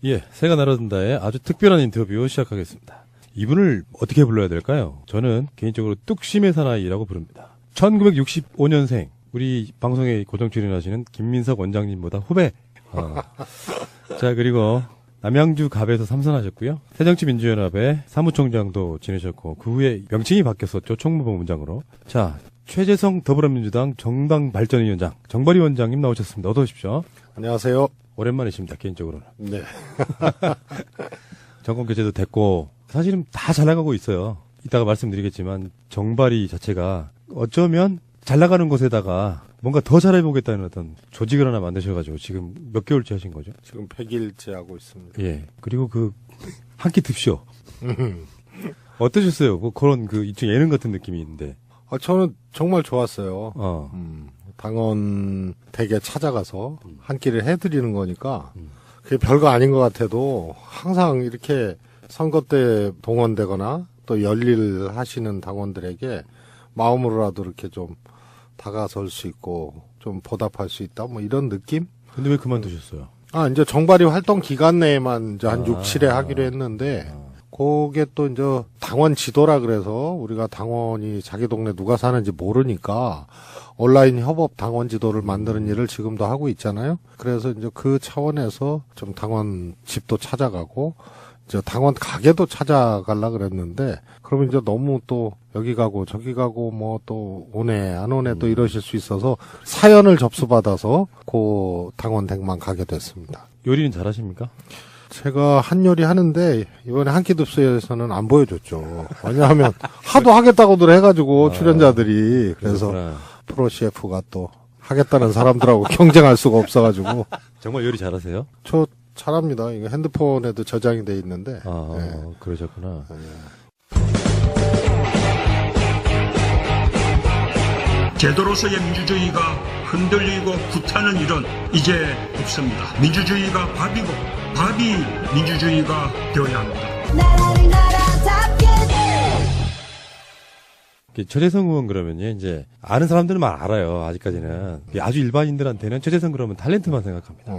예, 새가 날아든다의 아주 특별한 인터뷰 시작하겠습니다. 이분을 어떻게 불러야 될까요? 저는 개인적으로 뚝심의 사나이라고 부릅니다. 1965년생, 우리 방송에 고정 출연하시는 김민석 원장님보다 후배. 자, 그리고 남양주 갑에서 삼선하셨고요. 새정치민주연합의 사무총장도 지내셨고, 그 후에 명칭이 바뀌었었죠. 총무본부장으로. 자, 최재성 더불어민주당 정당발전위원장, 정발위 원장님 나오셨습니다. 어서 오십시오. 안녕하세요. 오랜만이십니다, 개인적으로는. 네. 정권 교체도 됐고, 사실은 다 잘 나가고 있어요. 이따가 말씀드리겠지만, 정발위 자체가 어쩌면 잘 나가는 곳에다가 뭔가 더 잘해보겠다는 어떤 조직을 하나 만드셔가지고 지금 몇 개월째 하신 거죠? 지금 100일째 하고 있습니다. 예. 그리고 한 끼 듭쇼. 어떠셨어요? 그런 이쪽 예능 같은 느낌이 있는데. 저는 정말 좋았어요. 당원 댁에 찾아가서 한 끼를 해드리는 거니까 그게 별거 아닌 것 같아도 항상 이렇게 선거 때 동원되거나 또 열일 하시는 당원들에게 마음으로라도 이렇게 좀 다가설 수 있고 좀 보답할 수 있다 뭐 이런 느낌? 근데 왜 그만두셨어요? 이제 정발위 활동 기간 내에만 이제 한 6, 7회 하기로 했는데 그게 또 이제 당원 지도라 그래서 우리가 당원이 자기 동네 누가 사는지 모르니까 온라인 협업 당원 지도를 만드는 일을 지금도 하고 있잖아요. 그래서 이제 그 차원에서 좀 당원 집도 찾아가고 이제 당원 가게도 찾아가려 그랬는데 그러면 이제 너무 또 여기 가고 저기 가고 뭐 또 오네 안 오네 또 이러실 수 있어서 사연을 접수받아서 그 당원 댁만 가게 됐습니다. 요리는 잘하십니까? 제가 한 요리 하는데 이번에 한 끼 듭스에서는 안 보여줬죠. 왜냐하면 하도 하겠다고들 해가지고 출연자들이 그래서 그렇구나. 프로 셰프가 또 하겠다는 사람들하고 경쟁할 수가 없어가지고. 정말 요리 잘하세요? 저 잘합니다. 이거 핸드폰에도 저장이 돼 있는데. 네. 그러셨구나. 제도로서의 민주주의가 흔들리고 구타는 일은 이제 없습니다. 민주주의가 밥이고 밥이 민주주의가 되어야 합니다. 최재성 의원 그러면요, 이제 아는 사람들만 알아요. 아직까지는 아주 일반인들한테는 최재성 그러면 탤런트만 생각합니다.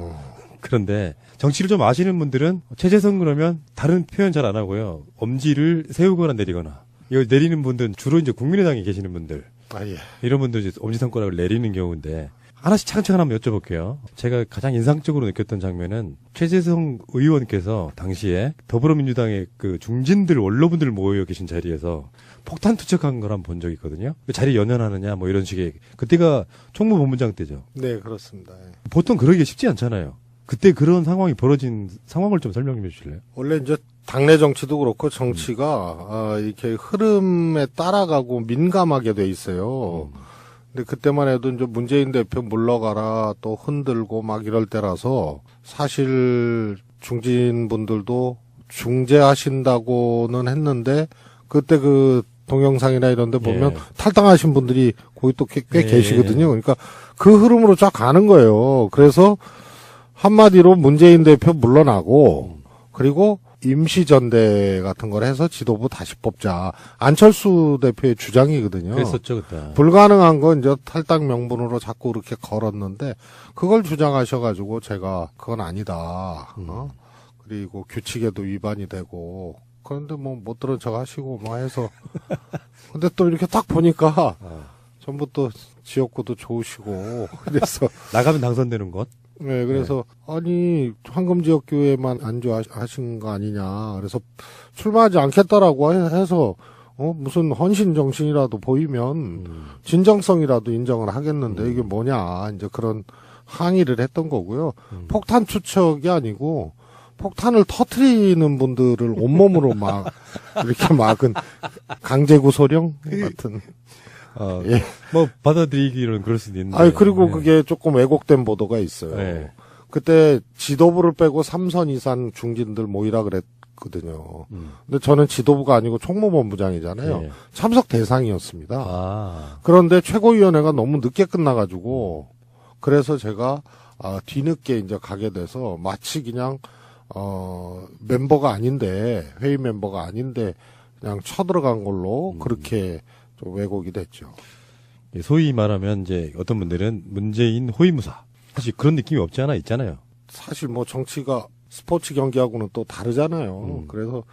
그런데 정치를 좀 아시는 분들은 최재성 그러면 다른 표현 잘 안 하고요. 엄지를 세우거나 내리거나. 이거 내리는 분들은 주로 이제 국민의당에 계시는 분들. 예. 이런 분들 이제 엄지손가락을 내리는 경우인데 하나씩 차근차근 한번 여쭤볼게요. 제가 가장 인상적으로 느꼈던 장면은 최재성 의원께서 당시에 더불어민주당의 그 중진들 원로분들 모여 계신 자리에서 폭탄 투척한 걸 한번 본 적이 있거든요. 그 자리 연연하느냐 뭐 이런 식의 그때가 총무본부장 때죠. 네, 그렇습니다. 보통 그러기가 쉽지 않잖아요. 그때 그런 상황이 벌어진 상황을 좀 설명해 주실래요? 원래 이제 당내 정치도 그렇고 정치가 이렇게 흐름에 따라가고 민감하게 돼 있어요. 근데 그때만 해도 이제 문재인 대표 물러가라 또 흔들고 막 이럴 때라서 사실 중진분들도 중재하신다고는 했는데 그때 그 동영상이나 이런 데 보면 탈당하신 분들이 거기 또 꽤 계시거든요. 그러니까 그 흐름으로 쫙 가는 거예요. 그래서 한마디로 문재인 대표 물러나고 그리고 임시전대 같은 걸 해서 지도부 다시 뽑자. 안철수 대표의 주장이거든요. 그랬었죠, 그때. 불가능한 건 이제 탈당 명분으로 자꾸 그렇게 걸었는데 그걸 주장하셔가지고 제가 그건 아니다. 그리고 규칙에도 위반이 되고 그런데 뭐 못 들은 척 하시고 뭐 해서 근데 또 이렇게 딱 보니까 전부 또 지역구도 좋으시고 그래서 나가면 당선되는 것? 네, 그래서 아니 황금지역교회만 안주하신 거 아니냐. 그래서 출마하지 않겠다라고 해서 무슨 헌신 정신이라도 보이면 진정성이라도 인정을 하겠는데 이게 뭐냐 이제 그런 항의를 했던 거고요. 폭탄 투척이 아니고 폭탄을 터트리는 분들을 온몸으로 막 이렇게 막은 강제구소령 같은. 예. 뭐 받아들이기로는 그럴 수도 있는데. 그리고 그게 조금 왜곡된 보도가 있어요. 네. 그때 지도부를 빼고 3선 이상 중진들 모이라 그랬거든요. 근데 저는 지도부가 아니고 총무본부장이잖아요. 네. 참석 대상이었습니다. 그런데 최고위원회가 너무 늦게 끝나가지고 그래서 제가 뒤늦게 이제 가게 돼서 마치 그냥 멤버가 아닌데 회의 멤버가 아닌데 그냥 쳐들어간 걸로 그렇게 좀 왜곡이 됐죠. 소위 말하면 이제 어떤 분들은 문재인 호위무사. 사실 그런 느낌이 없지 않아 있잖아요. 사실 뭐 정치가 스포츠 경기하고는 또 다르잖아요. 그래서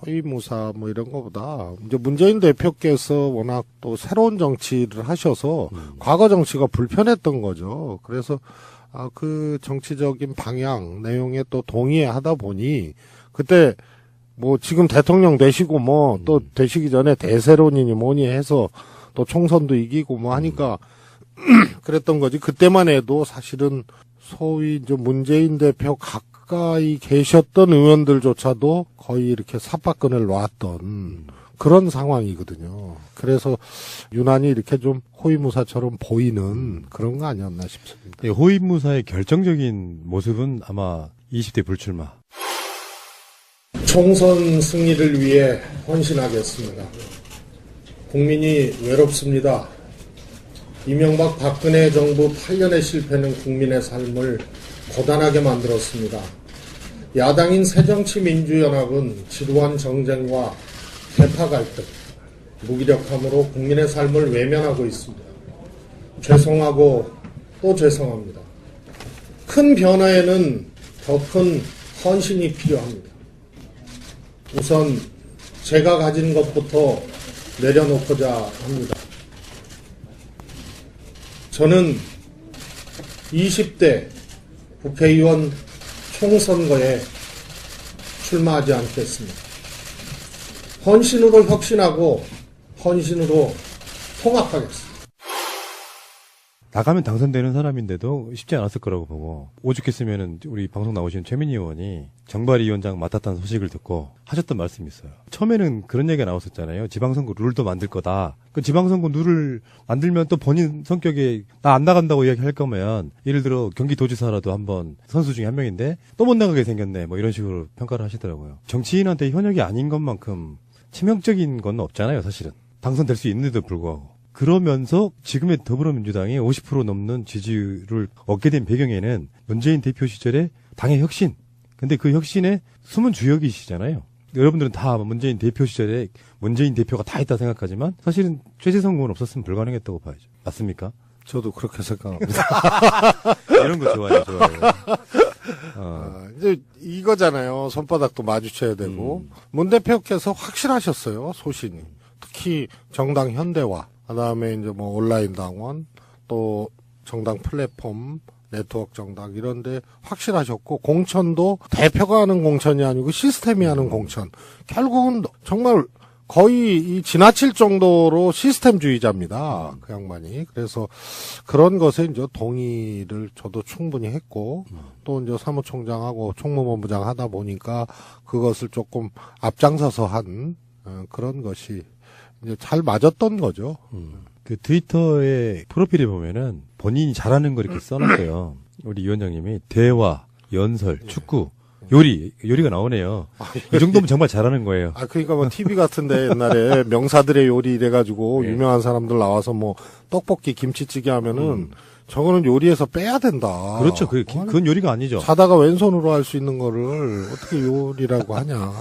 허위무사 뭐 이런 거보다 이제 문재인 대표께서 워낙 또 새로운 정치를 하셔서 과거 정치가 불편했던 거죠. 그래서 그 정치적인 방향 내용에 또 동의하다 보니 그때 뭐 지금 대통령 되시고 뭐 또 되시기 전에 대세론이니 뭐니 해서 또 총선도 이기고 뭐 하니까 그랬던 거지. 그때만 해도 사실은 소위 이제 문재인 대표 가까이 계셨던 의원들조차도 거의 이렇게 삽박근을 놨던 그런 상황이거든요. 그래서 유난히 이렇게 좀 호위무사처럼 보이는 그런 거 아니었나 싶습니다. 예, 호위무사의 결정적인 모습은 아마 20대 불출마. 총선 승리를 위해 헌신하겠습니다. 국민이 외롭습니다. 이명박 박근혜 정부 8년의 실패는 국민의 삶을 고단하게 만들었습니다. 야당인 새정치민주연합은 지루한 정쟁과 개파 갈등, 무기력함으로 국민의 삶을 외면하고 있습니다. 죄송하고 또 죄송합니다. 큰 변화에는 더 큰 헌신이 필요합니다. 우선 제가 가진 것부터 내려놓고자 합니다. 저는 20대 국회의원 총선거에 출마하지 않겠습니다. 헌신으로 혁신하고 헌신으로 통합하겠습니다. 나가면 당선되는 사람인데도 쉽지 않았을 거라고 보고 오죽했으면은 우리 방송 나오신 최민희 의원이 정발이 위원장 맡았다는 소식을 듣고 하셨던 말씀이 있어요. 처음에는 그런 얘기가 나왔었잖아요. 지방선거 룰도 만들 거다. 그 지방선거 룰을 만들면 또 본인 성격에 나 안 나간다고 이야기할 거면 예를 들어 경기도지사라도 한번 선수 중에 한 명인데 또 못 나가게 생겼네. 뭐 이런 식으로 평가를 하시더라고요. 정치인한테 현역이 아닌 것만큼 치명적인 건 없잖아요. 사실은. 당선될 수 있는데도 불구하고. 그러면서 지금의 더불어민주당이 50% 넘는 지지율을 얻게 된 배경에는 문재인 대표 시절에 당의 혁신. 근데 그 혁신의 숨은 주역이시잖아요. 여러분들은 다 문재인 대표 시절에 문재인 대표가 다 했다 생각하지만 사실은 최재성 의원 없었으면 불가능했다고 봐야죠. 맞습니까? 저도 그렇게 생각합니다. 이런 거 좋아요. 이제 이거잖아요. 손바닥도 마주쳐야 되고. 문 대표께서 확실하셨어요. 소신이. 특히 정당 현대화. 그다음에 이제 뭐 온라인 당원, 또 정당 플랫폼, 네트워크 정당 이런데 확실하셨고 공천도 대표가 하는 공천이 아니고 시스템이 하는 공천. 결국은 정말 거의 이 지나칠 정도로 시스템주의자입니다. 그 양반이. 그래서 그런 것에 이제 동의를 저도 충분히 했고 또 이제 사무총장하고 총무본부장 하다 보니까 그것을 조금 앞장서서 한 그런 것이 이제 잘 맞았던 거죠. 그 트위터의 프로필에 보면은 본인이 잘하는 거 이렇게 써놨어요. 우리 위원장님이 대화, 연설, 축구, 요리가 나오네요. 이 정도면 정말 잘하는 거예요. 그러니까 뭐 TV 같은데 옛날에 명사들의 요리 이래가지고 유명한 사람들 나와서 뭐 떡볶이, 김치찌개 하면은 저거는 요리에서 빼야 된다. 그렇죠. 그건 요리가 아니죠. 자다가 왼손으로 할 수 있는 거를 어떻게 요리라고 하냐.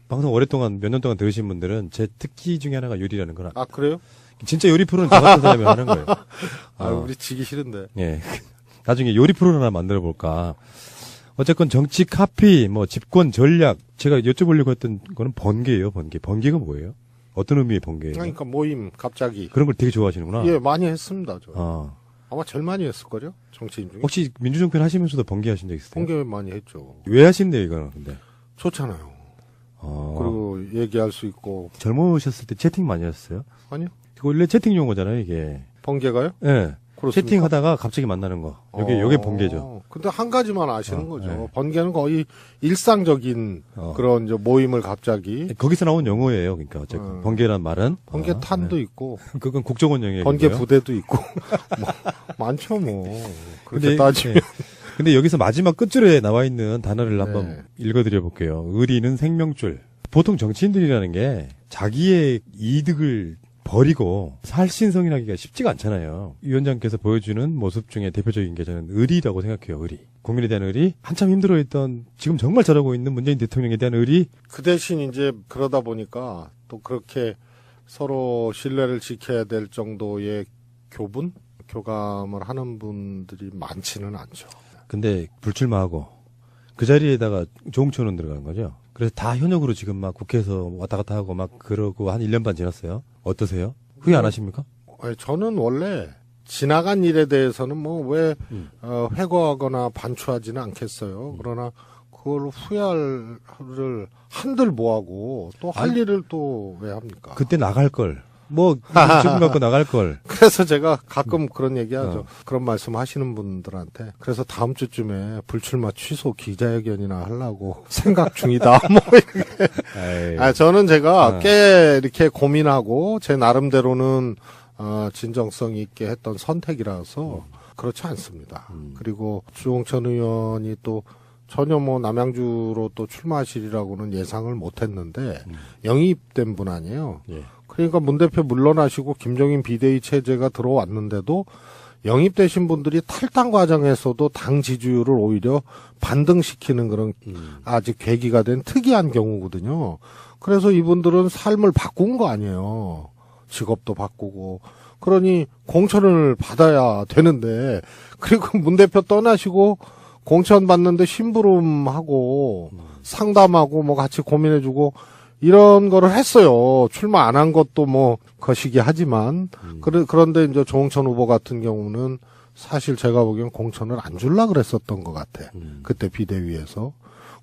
방송 오랫동안 몇 년 동안 들으신 분들은 제 특기 중에 하나가 요리라는 거라. 그래요? 진짜 요리 프로는 저 같은 사람이 하는 거예요. 우리 지기 싫은데. 예. 나중에 요리 프로를 하나 만들어 볼까. 어쨌건 정치 카피, 뭐 집권 전략, 제가 여쭤보려고 했던 거는 번개예요, 번개. 번개가 뭐예요? 어떤 의미의 번개예요? 그러니까 모임 갑자기. 그런 걸 되게 좋아하시는구나. 예, 많이 했습니다. 저. 아마 제일 많이 했을걸요? 정치인 중에. 혹시 민주정편 하시면서도 번개 하신 적 있으세요? 번개 많이 했죠. 왜 하신대요, 이거는 근데? 좋잖아요. 그리고 얘기할 수 있고. 젊으셨을 때 채팅 많이 하셨어요? 아니요. 그거 원래 채팅 용어잖아요, 이게. 번개가요? 예. 네. 그렇습니까? 채팅하다가 갑자기 만나는 거. 요게 번개죠. 근데 한 가지만 아시는 거죠. 네. 번개는 거의 일상적인 그런 이제 모임을 갑자기. 거기서 나온 용어예요, 그러니까 어쨌든. 번개란 말은. 번개탄도 있고. 그건 국정원 영역이고요. 번개 부대도 있고. 뭐, 많죠, 뭐. 그렇게 따지면. 근데 여기서 마지막 끝줄에 나와 있는 단어를 한번 읽어드려 볼게요. 의리는 생명줄. 보통 정치인들이라는 게 자기의 이득을 버리고 살신성인하기가 쉽지가 않잖아요. 위원장께서 보여주는 모습 중에 대표적인 게 저는 의리라고 생각해요. 의리. 국민에 대한 의리. 한참 힘들어했던 지금 정말 잘하고 있는 문재인 대통령에 대한 의리. 그 대신 이제 그러다 보니까 또 그렇게 서로 신뢰를 지켜야 될 정도의 교감을 하는 분들이 많지는 않죠. 근데 불출마하고 그 자리에다가 조홍천은 들어간 거죠. 그래서 다 현역으로 지금 막 국회에서 왔다 갔다 하고 막 그러고 한 1년 반 지났어요. 어떠세요? 후회 안 하십니까? 아니, 저는 원래 지나간 일에 대해서는 뭐 왜 회고하거나 반추하지는 않겠어요. 그러나 그걸 후회를 한들 뭐하고 또 할 아니, 일을 또 왜 합니까? 그때 나갈 걸. 뭐 지금 갖고 나갈 걸. 그래서 제가 가끔 그런 얘기하죠. 그런 말씀 하시는 분들한테. 그래서 다음 주쯤에 불출마 취소 기자회견이나 하려고 생각 중이다. 뭐 이렇게. 저는 제가 꽤 이렇게 고민하고 제 나름대로는 진정성 있게 했던 선택이라서 그렇지 않습니다. 그리고 주홍천 의원이 또 전혀 뭐 남양주로 또 출마하시리라고는 예상을 못했는데 영입된 분 아니에요. 예. 그러니까 문 대표 물러나시고 김종인 비대위 체제가 들어왔는데도 영입되신 분들이 탈당 과정에서도 당 지지율을 오히려 반등시키는 그런 아직 계기가 된 특이한 경우거든요. 그래서 이분들은 삶을 바꾼 거 아니에요. 직업도 바꾸고. 그러니 공천을 받아야 되는데, 그리고 문 대표 떠나시고 공천 받는데 심부름하고 상담하고 뭐 같이 고민해주고 이런 거를 했어요. 출마 안 한 것도 뭐 거시기 하지만 그런데 이제 조홍천 후보 같은 경우는 사실 제가 보기엔 공천을 안 줄라 그랬었던 것 같아. 그때 비대위에서.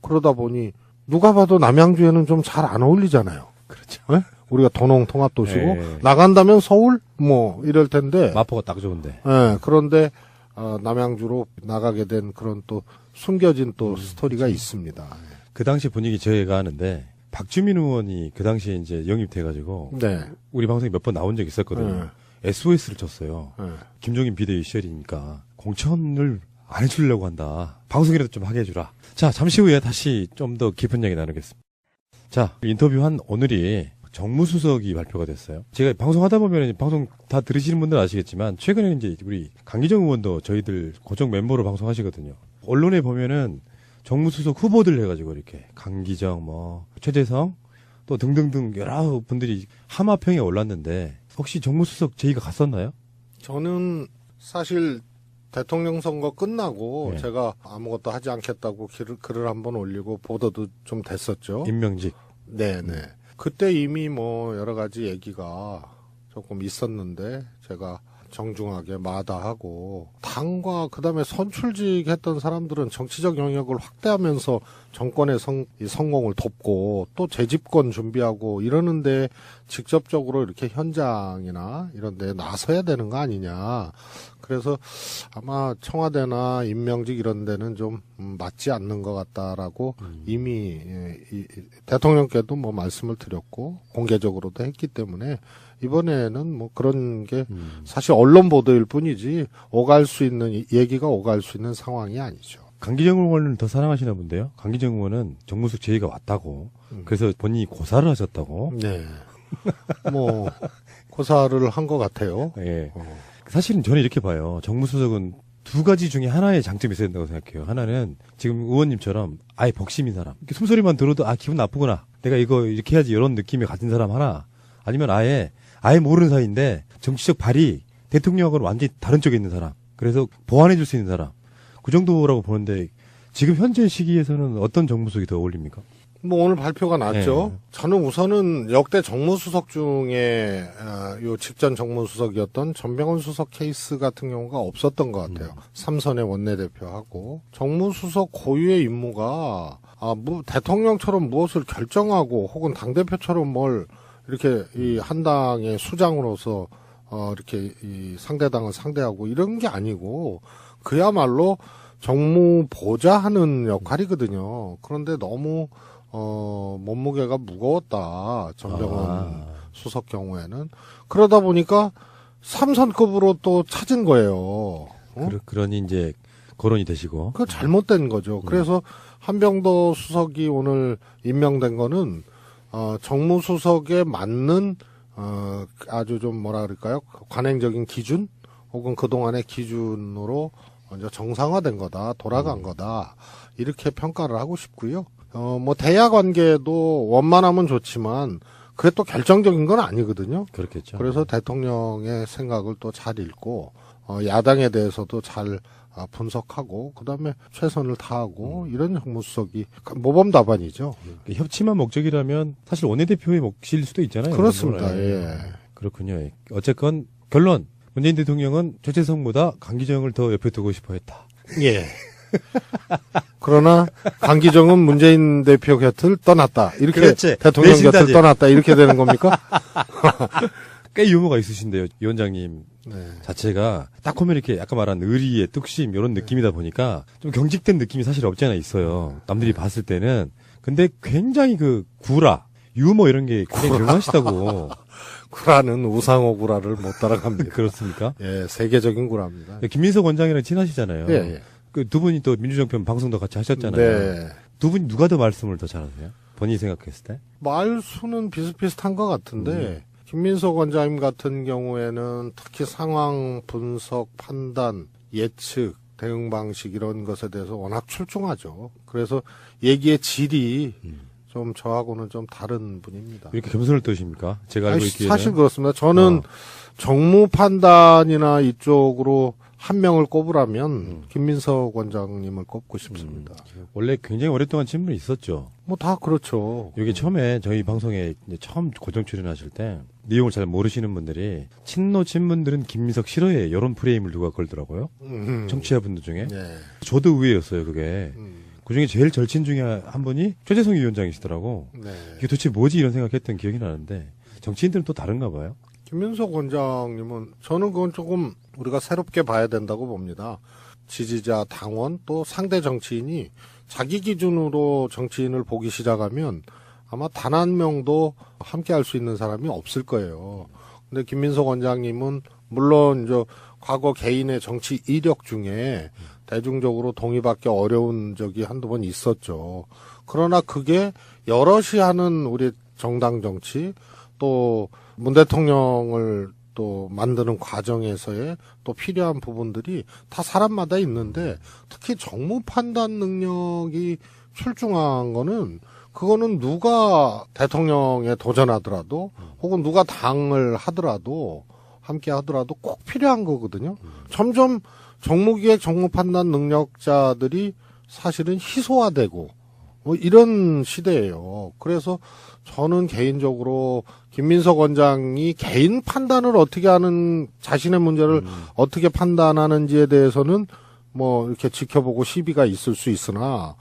그러다 보니 누가 봐도 남양주에는 좀 잘 안 어울리잖아요. 그렇죠. 네? 우리가 도농 통합도시고 네. 나간다면 서울 뭐 이럴 텐데. 마포가 딱 좋은데. 네, 그런데 남양주로 나가게 된 그런 또 숨겨진 또 스토리가 있습니다. 그 당시 분위기 제가 아는데 박주민 의원이 그 당시에 이제 영입돼가지고 네. 우리 방송에 몇 번 나온 적이 있었거든요. SOS를 쳤어요. 네. 김종인 비대위 시절이니까 공천을 안 해주려고 한다. 방송이라도 좀 하게 해주라. 자, 잠시 후에 다시 좀 더 깊은 얘기 나누겠습니다. 자, 인터뷰한 오늘이 정무수석이 발표가 됐어요. 제가 방송하다 보면 방송 다 들으시는 분들 아시겠지만 최근에 이제 우리 강기정 의원도 저희들 고정 멤버로 방송하시거든요. 언론에 보면은 정무수석 후보들 해가지고 이렇게 강기정, 뭐 최재성 또 등등등 여러 분들이 하마평에 올랐는데 혹시 정무수석 제의가 갔었나요? 저는 사실 대통령 선거 끝나고 네. 제가 아무것도 하지 않겠다고 글을 한번 올리고 보도도 좀 됐었죠. 임명직. 네네. 그때 이미 뭐 여러 가지 얘기가 조금 있었는데 제가 정중하게 마다하고 당과 그다음에 선출직 했던 사람들은 정치적 영역을 확대하면서 정권의 성공을 돕고 또 재집권 준비하고 이러는데 직접적으로 이렇게 현장이나 이런 데 나서야 되는 거 아니냐. 그래서 아마 청와대나 임명직 이런 데는 좀 맞지 않는 것 같다라고 이미 대통령께도 뭐 말씀을 드렸고 공개적으로도 했기 때문에 이번에는 뭐 그런 게 사실 언론 보도일 뿐이지 오갈 수 있는 얘기가 오갈 수 있는 상황이 아니죠. 강기정 의원을 더 사랑하시나 본데요. 강기정 의원은 정무수석 제의가 왔다고. 그래서 본인이 고사를 하셨다고. 네. 뭐 고사를 한 것 같아요. 예. 사실은 저는 이렇게 봐요. 정무수석은 두 가지 중에 하나의 장점이 있어야 된다고 생각해요. 하나는 지금 의원님처럼 아예 벅심인 사람. 이렇게 숨소리만 들어도 기분 나쁘구나. 내가 이거 이렇게 해야지 이런 느낌이 가진 사람 하나. 아니면 아예 모르는 사이인데 정치적 발이 대통령하고는 완전히 다른 쪽에 있는 사람. 그래서 보완해 줄 수 있는 사람. 그 정도라고 보는데 지금 현재 시기에서는 어떤 정무수석이 더 어울립니까? 뭐 오늘 발표가 났죠. 네. 저는 우선은 역대 정무수석 중에 요 직전 정무수석이었던 전병헌 수석 케이스 같은 경우가 없었던 것 같아요. 삼선의 원내대표하고 정무수석 고유의 임무가 대통령처럼 무엇을 결정하고 혹은 당대표처럼 뭘 이렇게 이 한 당의 수장으로서 이렇게 이 상대당을 상대하고 이런 게 아니고 그야말로 정무 보좌하는 역할이거든요. 그런데 너무 몸무게가 무거웠다. 전병헌 수석 경우에는. 그러다 보니까 3선급으로 또 찾은 거예요. 그러니 이제 거론이 되시고. 그 잘못된 거죠. 그래서 한병도 수석이 오늘 임명된 거는 정무수석에 맞는 아주 좀 뭐라 그럴까요? 관행적인 기준 혹은 그동안의 기준으로 이제 정상화된 거다. 돌아간 거다. 이렇게 평가를 하고 싶고요. 뭐 대야 관계도 원만하면 좋지만 그게 또 결정적인 건 아니거든요. 그렇겠죠. 그래서 대통령의 생각을 또 잘 읽고 야당에 대해서도 잘 분석하고 그다음에 최선을 다하고 이런 정무수석이 모범 답안이죠. 협치만 목적이라면 사실 원내대표의 몫일 수도 있잖아요. 그렇습니다. 예. 예. 그렇군요. 어쨌건 결론 문재인 대통령은 최재성보다 강기정을 더 옆에 두고 싶어 했다. 예. 그러나 강기정은 문재인 대표 곁을 떠났다. 이렇게 그렇지. 대통령 내신다지. 곁을 떠났다. 이렇게 되는 겁니까? 꽤 유머가 있으신데요. 위원장님 네. 자체가 딱 보면 이렇게 아까 말한 의리의 뚝심 이런 느낌이다 보니까 좀 경직된 느낌이 사실 없지 않아 있어요. 남들이 봤을 때는. 근데 굉장히 그 구라, 유머 이런 게 굉장히 능하시다고. 구라는 우상호 구라를 못 따라갑니다. 그렇습니까? 예, 세계적인 구라입니다. 김민석 원장이랑 친하시잖아요. 예, 예. 그 두 분이 또 민주정편 방송도 같이 하셨잖아요. 네. 두 분이 누가 더 말씀을 더 잘하세요? 본인이 생각했을 때? 말수는 비슷비슷한 것 같은데, 김민석 원장님 같은 경우에는 특히 상황 분석, 판단, 예측, 대응 방식 이런 것에 대해서 워낙 출중하죠. 그래서 얘기의 질이 좀 저하고는 좀 다른 분입니다. 이렇게 겸손을 떠십니까? 제가 알고 아니, 있기에는. 사실 그렇습니다. 저는 정무 판단이나 이쪽으로 한 명을 꼽으라면 김민석 원장님을 꼽고 싶습니다. 원래 굉장히 오랫동안 친분이 있었죠. 뭐 다 그렇죠. 이게 처음에 저희 방송에 이제 처음 고정 출연하실 때 내용을 잘 모르시는 분들이 친노 친분들은 김민석 싫어해 이런 프레임을 누가 걸더라고요. 청취자분들 중에. 네. 저도 의외였어요 그게. 그중에 제일 절친 중에 한 분이 최재성 위원장이시더라고. 네. 이게 도대체 뭐지 이런 생각했던 기억이 나는데 정치인들은 또 다른가 봐요. 김민석 원장님은 저는 그건 조금 우리가 새롭게 봐야 된다고 봅니다. 지지자, 당원 또 상대 정치인이 자기 기준으로 정치인을 보기 시작하면 아마 단 한 명도 함께 할 수 있는 사람이 없을 거예요. 근데 김민석 원장님은 물론 이제 과거 개인의 정치 이력 중에 대중적으로 동의받기 어려운 적이 한두 번 있었죠. 그러나 그게 여럿이 하는 우리 정당 정치 또 문 대통령을 또 만드는 과정에서의 또 필요한 부분들이 다 사람마다 있는데 특히 정무 판단 능력이 출중한 거는 그거는 누가 대통령에 도전하더라도 혹은 누가 당을 하더라도 함께 하더라도 꼭 필요한 거거든요. 점점 정무기획 정무판단 능력자들이 사실은 희소화되고 뭐 이런 시대예요. 그래서 저는 개인적으로 김민석 원장이 개인 판단을 어떻게 하는 자신의 문제를 어떻게 판단하는지에 대해서는 뭐 이렇게 지켜보고 시비가 있을 수 있으나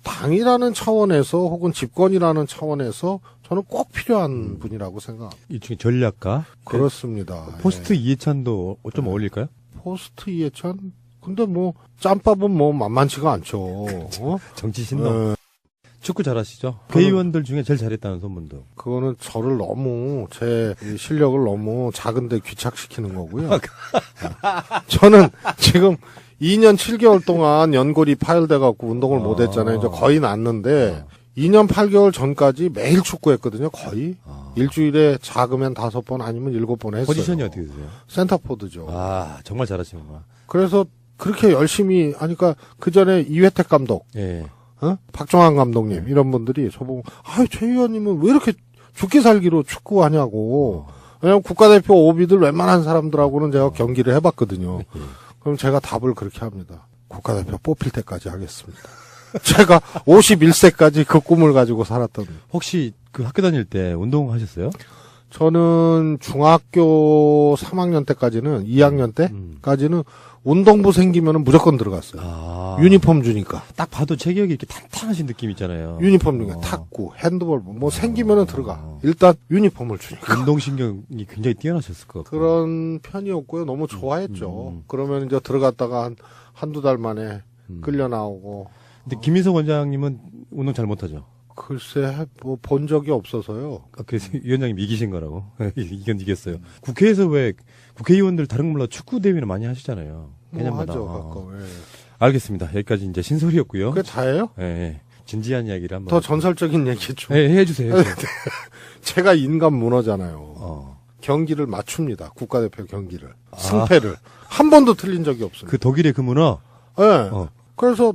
당이라는 차원에서 혹은 집권이라는 차원에서 저는 꼭 필요한 분이라고 생각합니다. 이 중에 전략가? 그렇습니다. 포스트 이해찬도 좀 어울릴까요? 포스트 이해찬? 근데 뭐 짬밥은 뭐 만만치가 않죠. 어? 정치 신동. 축구 잘하시죠? 회의원들 중에 제일 잘했다는 소문도. 그거는 저를 너무 제 실력을 너무 작은데 귀착시키는 거고요. 저는 지금 2년 7개월 동안 연골이 파열돼 갖고 운동을 못 했잖아요. 이제 거의 났는데 2년 8개월 전까지 매일 축구했거든요. 거의 일주일에 작으면 5번 아니면 7번 했어요. 포지션이 어떻게 되세요? 센터포드죠. 아 정말 잘하시는구나. 그래서 그렇게 열심히 하니까 그 전에 이회택 감독, 예. 박종환 감독님 이런 분들이 저보고 최 의원님은 왜 이렇게 죽기 살기로 축구하냐고. 왜냐면 국가대표 오비들 웬만한 사람들하고는 제가 경기를 해봤거든요. 그럼 제가 답을 그렇게 합니다. 국가대표 뽑힐 때까지 하겠습니다. 제가 51세까지 그 꿈을 가지고 살았던. 혹시 그 학교 다닐 때 운동하셨어요? 저는 중학교 3학년 때까지는 2학년 때까지는 운동부 생기면은 무조건 들어갔어요. 유니폼 주니까. 딱 봐도 체격이 이렇게 탄탄하신 느낌 있잖아요. 유니폼 주니까 탁구, 핸드볼 뭐 생기면은 들어가. 일단 유니폼을 주니까. 운동신경이 굉장히 뛰어나셨을 것 같고. 그런 편이었고요. 너무 좋아했죠. 그러면 이제 들어갔다가 한두 달 만에 끌려 나오고. 근데 김민석 원장님은 운동 잘 못하죠? 글쎄, 뭐 본 적이 없어서요. 그래서 위원장님 이기신 거라고. 이겼어요. 국회에서 왜 국회의원들 다른 거 몰라 축구 대회는 많이 하시잖아요. 개념마다. 하죠, 가끔. 예. 알겠습니다. 여기까지 이제 신설이었고요. 그게 다예요? 예. 진지한 이야기를 한번. 더 전설적인 얘기 좀. 예, 해주세요. 제가 인간 문어잖아요. 경기를 맞춥니다. 국가대표 경기를. 승패를. 한 번도 틀린 적이 없습니다. 그 독일의 그 문어? 예. 그래서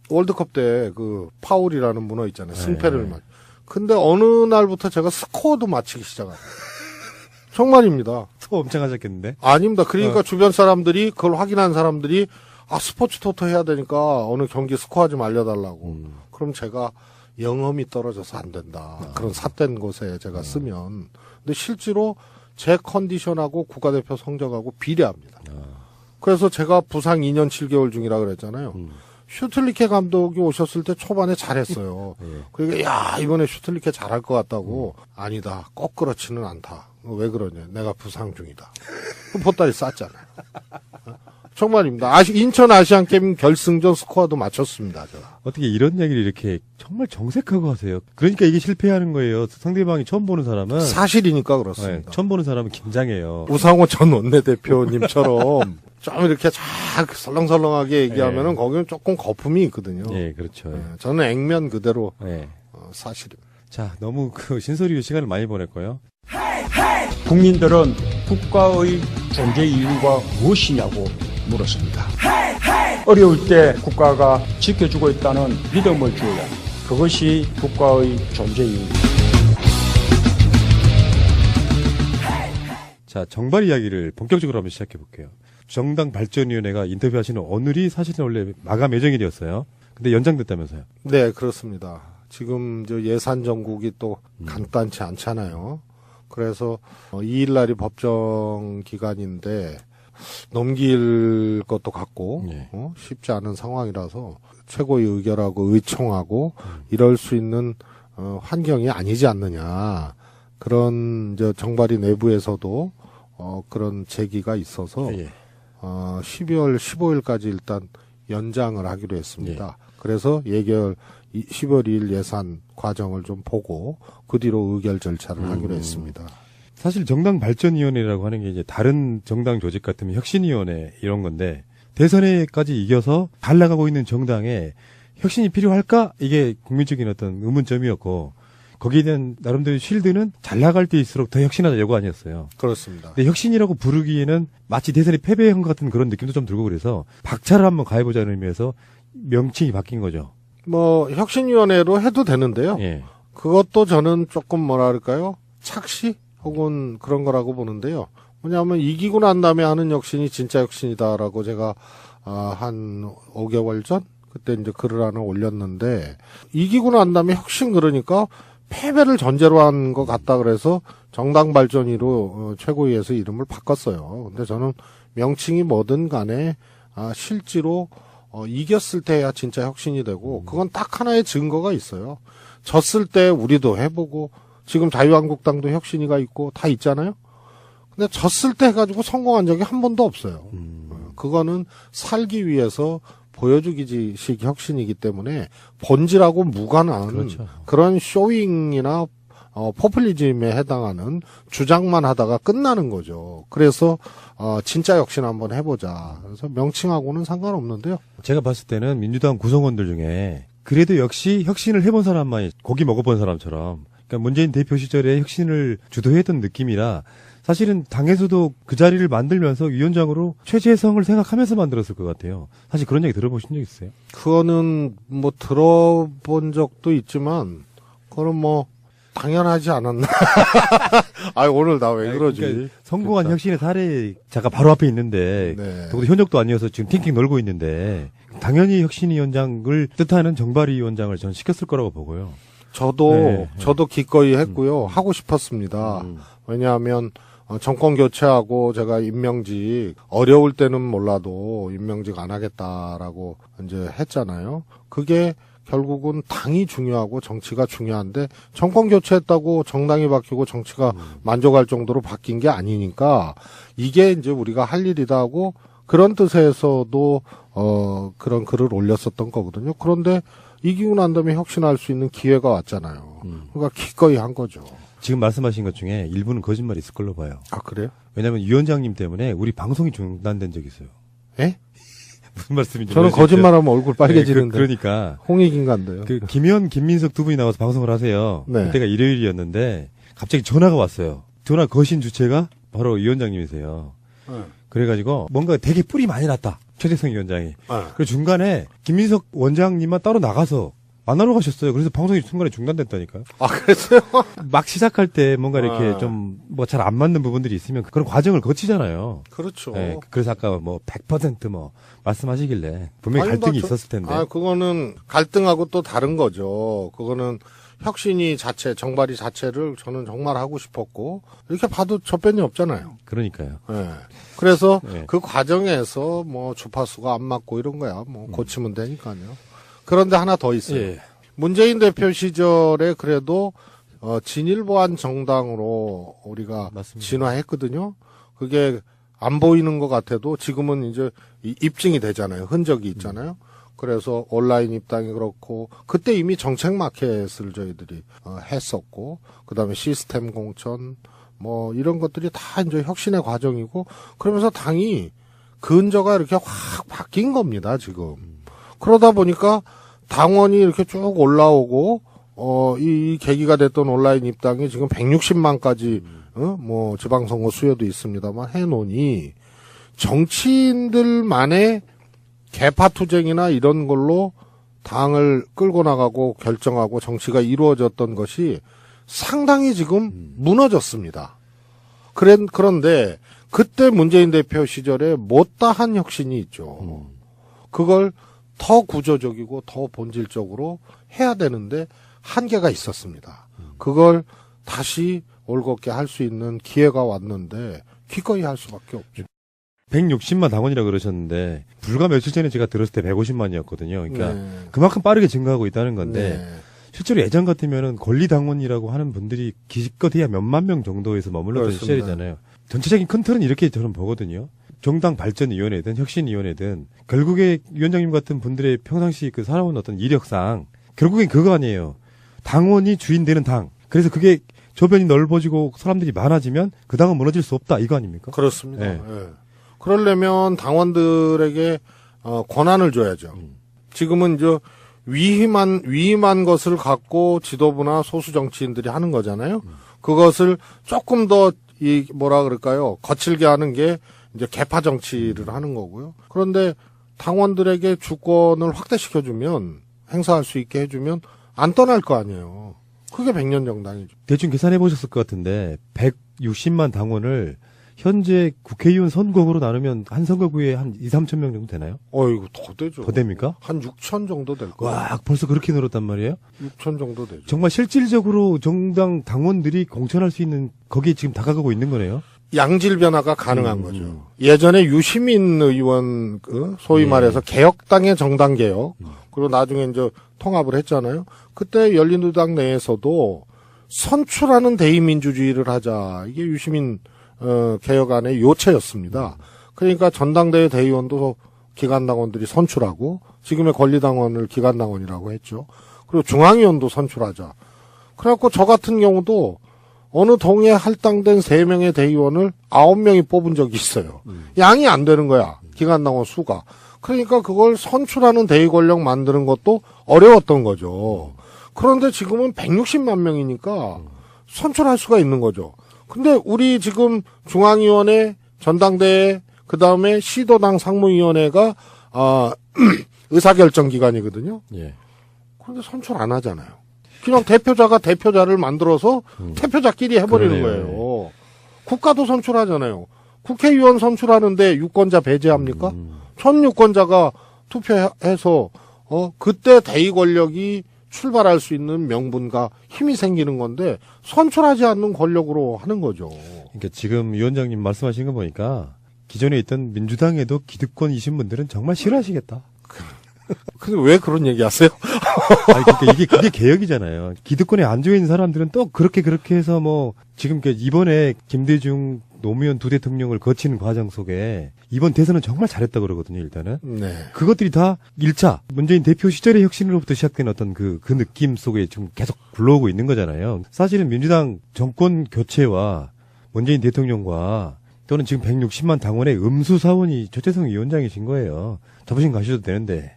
월드컵 때 그 파울이라는 문어 있잖아요. 승패를 맞. 근데 어느 날부터 제가 스코어도 맞히기 시작합니다. 정말입니다. 또 엄청 하셨겠는데? 아닙니다. 그러니까 주변 사람들이 그걸 확인한 사람들이 스포츠 토토 해야 되니까 어느 경기 스코어 좀 알려달라고. 그럼 제가 영험이 떨어져서 안 된다. 그런 삿된 곳에 제가 쓰면. 근데 실제로 제 컨디션하고 국가대표 성적하고 비례합니다. 그래서 제가 부상 2년 7개월 중이라 그랬잖아요. 슈틀리케 감독이 오셨을 때 초반에 잘했어요. 그러니까 야 이번에 슈틀리케 잘할 것 같다고. 아니다. 꼭 그렇지는 않다. 왜 그러냐. 내가 부상 중이다. 그 보따리 쌌잖아요. 정말입니다. 인천 아시안게임 결승전 스코어도 맞췄습니다. 제가. 어떻게 이런 얘기를 이렇게 정말 정색하고 하세요? 그러니까 이게 실패하는 거예요. 상대방이 처음 보는 사람은. 사실이니까 그렇습니다. 네, 처음 보는 사람은 긴장해요. 우상호 전 원내대표님처럼 좀 이렇게 쫙 설렁설렁하게 얘기하면은 거기는 조금 거품이 있거든요. 예, 그렇죠. 네, 저는 액면 그대로 예. 사실입니다. 자, 너무 신소리 시간을 많이 보낼 거예요. 국민들은 국가의 존재 이유가 무엇이냐고 물었습니다. 어려울 때 국가가 지켜주고 있다는 믿음을 주어야 합니다. 그것이 국가의 존재 이유입니다. 자, 정발 이야기를 본격적으로 한번 시작해 볼게요. 정당 발전위원회가 인터뷰하시는 오늘이 사실은 원래 마감 예정일이었어요. 근데 연장됐다면서요? 네, 그렇습니다. 지금 예산 정국이 또 간단치 않잖아요. 그래서 2일 날이 법정 기간인데 넘길 것도 같고 예. 쉽지 않은 상황이라서 최고위 의결하고 의총하고 이럴 수 있는 환경이 아니지 않느냐. 그런 정발위 내부에서도 그런 제기가 있어서 예. 12월 15일까지 일단 연장을 하기로 했습니다. 예. 그래서 12월 2일 예산 과정을 좀 보고 그 뒤로 의결 절차를 하기로 했습니다. 사실 정당 발전위원회라고 하는 게 이제 다른 정당 조직 같으면 혁신위원회 이런 건데 대선에까지 이겨서 잘 나가고 있는 정당에 혁신이 필요할까? 이게 국민적인 어떤 의문점이었고 거기에 대한 나름대로 쉴드는 잘 나갈 때일수록 더 혁신하자 요구 아니었어요. 그렇습니다. 근데 혁신이라고 부르기에는 마치 대선에 패배한 것 같은 그런 느낌도 좀 들고 그래서 박차를 한번 가해보자는 의미에서 명칭이 바뀐 거죠. 혁신위원회로 해도 되는데요. 예. 그것도 저는 조금 뭐랄까요? 착시? 혹은 그런 거라고 보는데요. 뭐냐면 이기고 난 다음에 하는 혁신이 진짜 혁신이다라고 제가 한 5개월 전? 그때 이제 글을 하나 올렸는데 이기고 난 다음에 혁신 그러니까 패배를 전제로 한 것 같다 그래서 정당 발전위로 최고위에서 이름을 바꿨어요. 근데 저는 명칭이 뭐든 간에 실제로 이겼을 때야 진짜 혁신이 되고 그건 딱 하나의 증거가 있어요. 졌을 때 우리도 해보고 지금 자유한국당도 혁신이가 있고 다 있잖아요. 근데 졌을 때 해가지고 성공한 적이 한 번도 없어요. 그거는 살기 위해서 보여주기식 혁신이기 때문에 본질하고 무관한 그렇죠. 그런 쇼잉이나 포퓰리즘에 해당하는 주장만 하다가 끝나는 거죠. 그래서 진짜 혁신 한번 해보자. 그래서 명칭하고는 상관없는데요. 제가 봤을 때는 민주당 구성원들 중에 그래도 역시 혁신을 해본 사람만이 고기 먹어본 사람처럼 그러니까 문재인 대표 시절에 혁신을 주도했던 느낌이라 사실은 당에서도 그 자리를 만들면서 위원장으로 최재성을 생각하면서 만들었을 것 같아요. 사실 그런 얘기 들어보신 적 있어요? 그거는 들어본 적도 있지만 그거는 당연하지 않았나. 오늘 나 왜 그러지? 그러니까 성공한 그러니까. 혁신의 사례자가 바로 앞에 있는데 네. 더구나 현역도 아니어서 지금 팅팅 놀고 있는데 당연히 혁신위원장을 뜻하는 정발위원장을 저는 시켰을 거라고 보고요. 저도 기꺼이 했고요. 하고 싶었습니다. 왜냐하면 정권 교체하고 제가 임명직 어려울 때는 몰라도 임명직 안 하겠다라고 이제 했잖아요. 그게 결국은 당이 중요하고 정치가 중요한데 정권 교체했다고 정당이 바뀌고 정치가 만족할 정도로 바뀐 게 아니니까 이게 이제 우리가 할 일이다 하고 그런 뜻에서도 그런 글을 올렸었던 거거든요. 그런데 이기고 난 다음에 혁신할 수 있는 기회가 왔잖아요. 그러니까 기꺼이 한 거죠. 지금 말씀하신 것 중에 일부는 거짓말이 있을 걸로 봐요. 아, 그래요? 왜냐하면 위원장님 때문에 우리 방송이 중단된 적이 있어요. 예? 무슨 말씀인지 저는 모르겠어요. 거짓말하면 얼굴 빨개지는데. 그러니까 홍익인간데요. 김현, 김민석 두 분이 나와서 방송을 하세요. 네. 그때가 일요일이었는데 갑자기 전화가 왔어요. 전화 거신 주체가 바로 위원장님이세요. 네. 그래가지고 뭔가 되게 뿔이 많이 났다. 최재성 위원장이. 네. 그 중간에 김민석 원장님만 따로 나가서 만나러 가셨어요. 그래서 방송이 중간에 중단됐다니까요. 아, 그랬어요? 막 시작할 때 뭔가 이렇게 아. 좀 뭐 잘 안 맞는 부분들이 있으면 그런 과정을 거치잖아요. 그렇죠. 네, 그래서 아까 뭐 100% 말씀하시길래 분명히 아니, 갈등이 저- 있었을 텐데. 그거는 갈등하고 또 다른 거죠. 그거는 혁신이 자체, 정발이 자체를 저는 정말 하고 싶었고, 이렇게 봐도 저변이 없잖아요. 그러니까요. 예. 그래서 네. 그 과정에서 뭐 주파수가 안 맞고 이런 거야. 뭐 고치면 되니까요. 그런데 하나 더 있어요. 예. 문재인 대표 시절에 그래도 진일보한 정당으로 우리가 맞습니다. 진화했거든요. 그게 안 보이는 것 같아도 지금은 이제 입증이 되잖아요. 흔적이 있잖아요. 그래서 온라인 입당이 그렇고 그때 이미 정책 마켓을 저희들이 했었고 그다음에 시스템 공천 뭐 이런 것들이 다 이제 혁신의 과정이고 그러면서 당이 근저가 이렇게 확 바뀐 겁니다. 지금. 그러다 보니까 당원이 이렇게 쭉 올라오고 이 계기가 됐던 온라인 입당이 지금 160만까지 뭐 지방선거 수요도 있습니다만 해놓으니 정치인들만의 개파 투쟁이나 이런 걸로 당을 끌고 나가고 결정하고 정치가 이루어졌던 것이 상당히 지금 무너졌습니다. 그런데 그때 문재인 대표 시절에 못다한 혁신이 있죠. 그걸 더 구조적이고 더 본질적으로 해야 되는데 한계가 있었습니다. 그걸 다시 올곧게 할 수 있는 기회가 왔는데 기꺼이 할 수밖에 없죠. 160만 당원이라 그러셨는데 불과 며칠 전에 제가 들었을 때 150만이었거든요. 그러니까 네. 그만큼 빠르게 증가하고 있다는 건데 네. 실제로 예전 같으면은 권리당원이라고 하는 분들이 기껏해야 몇만 명 정도에서 머물렀던 그렇습니다. 시절이잖아요. 전체적인 큰 틀은 이렇게 저는 보거든요. 정당 발전위원회든 혁신위원회든 결국에 위원장님 같은 분들의 평상시 그 살아온 어떤 이력상 결국엔 그거 아니에요. 당원이 주인 되는 당. 그래서 그게 저변이 넓어지고 사람들이 많아지면 그 당은 무너질 수 없다 이거 아닙니까? 그렇습니다. 네. 예. 그러려면 당원들에게 권한을 줘야죠. 지금은 이제 위임한 것을 갖고 지도부나 소수 정치인들이 하는 거잖아요. 그것을 조금 더 뭐라 그럴까요? 거칠게 하는 게 이제 개파 정치를 하는 거고요. 그런데 당원들에게 주권을 확대시켜주면 행사할 수 있게 해주면 안 떠날 거 아니에요. 그게 100년 정당이죠. 대충 계산해 보셨을 것 같은데 160만 당원을 현재 국회의원 선거구로 나누면 한 선거구에 한 2, 3천 명 정도 되나요? 이거 더 되죠. 더 됩니까? 한 6천 정도 될 거예요. 와, 벌써 그렇게 늘었단 말이에요? 6천 정도 되죠. 정말 실질적으로 정당 당원들이 공천할 수 있는 거기에 지금 다가가고 있는 거네요. 양질 변화가 가능한 거죠. 예전에 유시민 의원 소위 말해서 개혁당의 정당 개혁 그리고 나중에 이제 통합을 했잖아요. 그때 열린우리당 내에서도 선출하는 대의민주주의를 하자. 이게 유시민 개혁안의 요체였습니다. 그러니까 전당대회 대의원도 기간당원들이 선출하고 지금의 권리당원을 기간당원이라고 했죠. 그리고 중앙위원도 선출하자. 그래갖고 저 같은 경우도 어느 동에 할당된 3명의 대의원을 9명이 뽑은 적이 있어요. 양이 안 되는 거야. 기간당원 수가. 그러니까 그걸 선출하는 대의 권력 만드는 것도 어려웠던 거죠. 그런데 지금은 160만 명이니까 선출할 수가 있는 거죠. 근데 우리 지금 중앙위원회, 전당대회, 그 다음에 시도당 상무위원회가 의사결정 기관이거든요. 예. 그런데 선출 안 하잖아요. 그냥 대표자가 대표자를 만들어서 대표자끼리 해버리는 그러네요. 거예요. 국가도 선출하잖아요. 국회의원 선출하는데 유권자 배제합니까? 전 유권자가 투표해서 그때 대의 권력이 출발할 수 있는 명분과 힘이 생기는 건데 선출하지 않는 권력으로 하는 거죠. 그러니까 지금 위원장님 말씀하신 거 보니까 기존에 있던 민주당에도 기득권이신 분들은 정말 싫어하시겠다. 근데 왜 그런 얘기 하세요? 아니, 그러니까 그게 개혁이잖아요. 기득권에 안주해 있는 사람들은 또 그렇게 해서 뭐 지금 이번에 김대중 노무현 두 대통령을 거치는 과정 속에 이번 대선은 정말 잘했다 그러거든요, 일단은. 네. 그것들이 다 1차 문재인 대표 시절의 혁신으로부터 시작된 어떤 그 느낌 속에 지금 계속 굴러오고 있는 거잖아요. 사실은 민주당 정권 교체와 문재인 대통령과 또는 지금 160만 당원의 음수 사원이 조태성 위원장이신 거예요. 자부심 가셔도 되는데.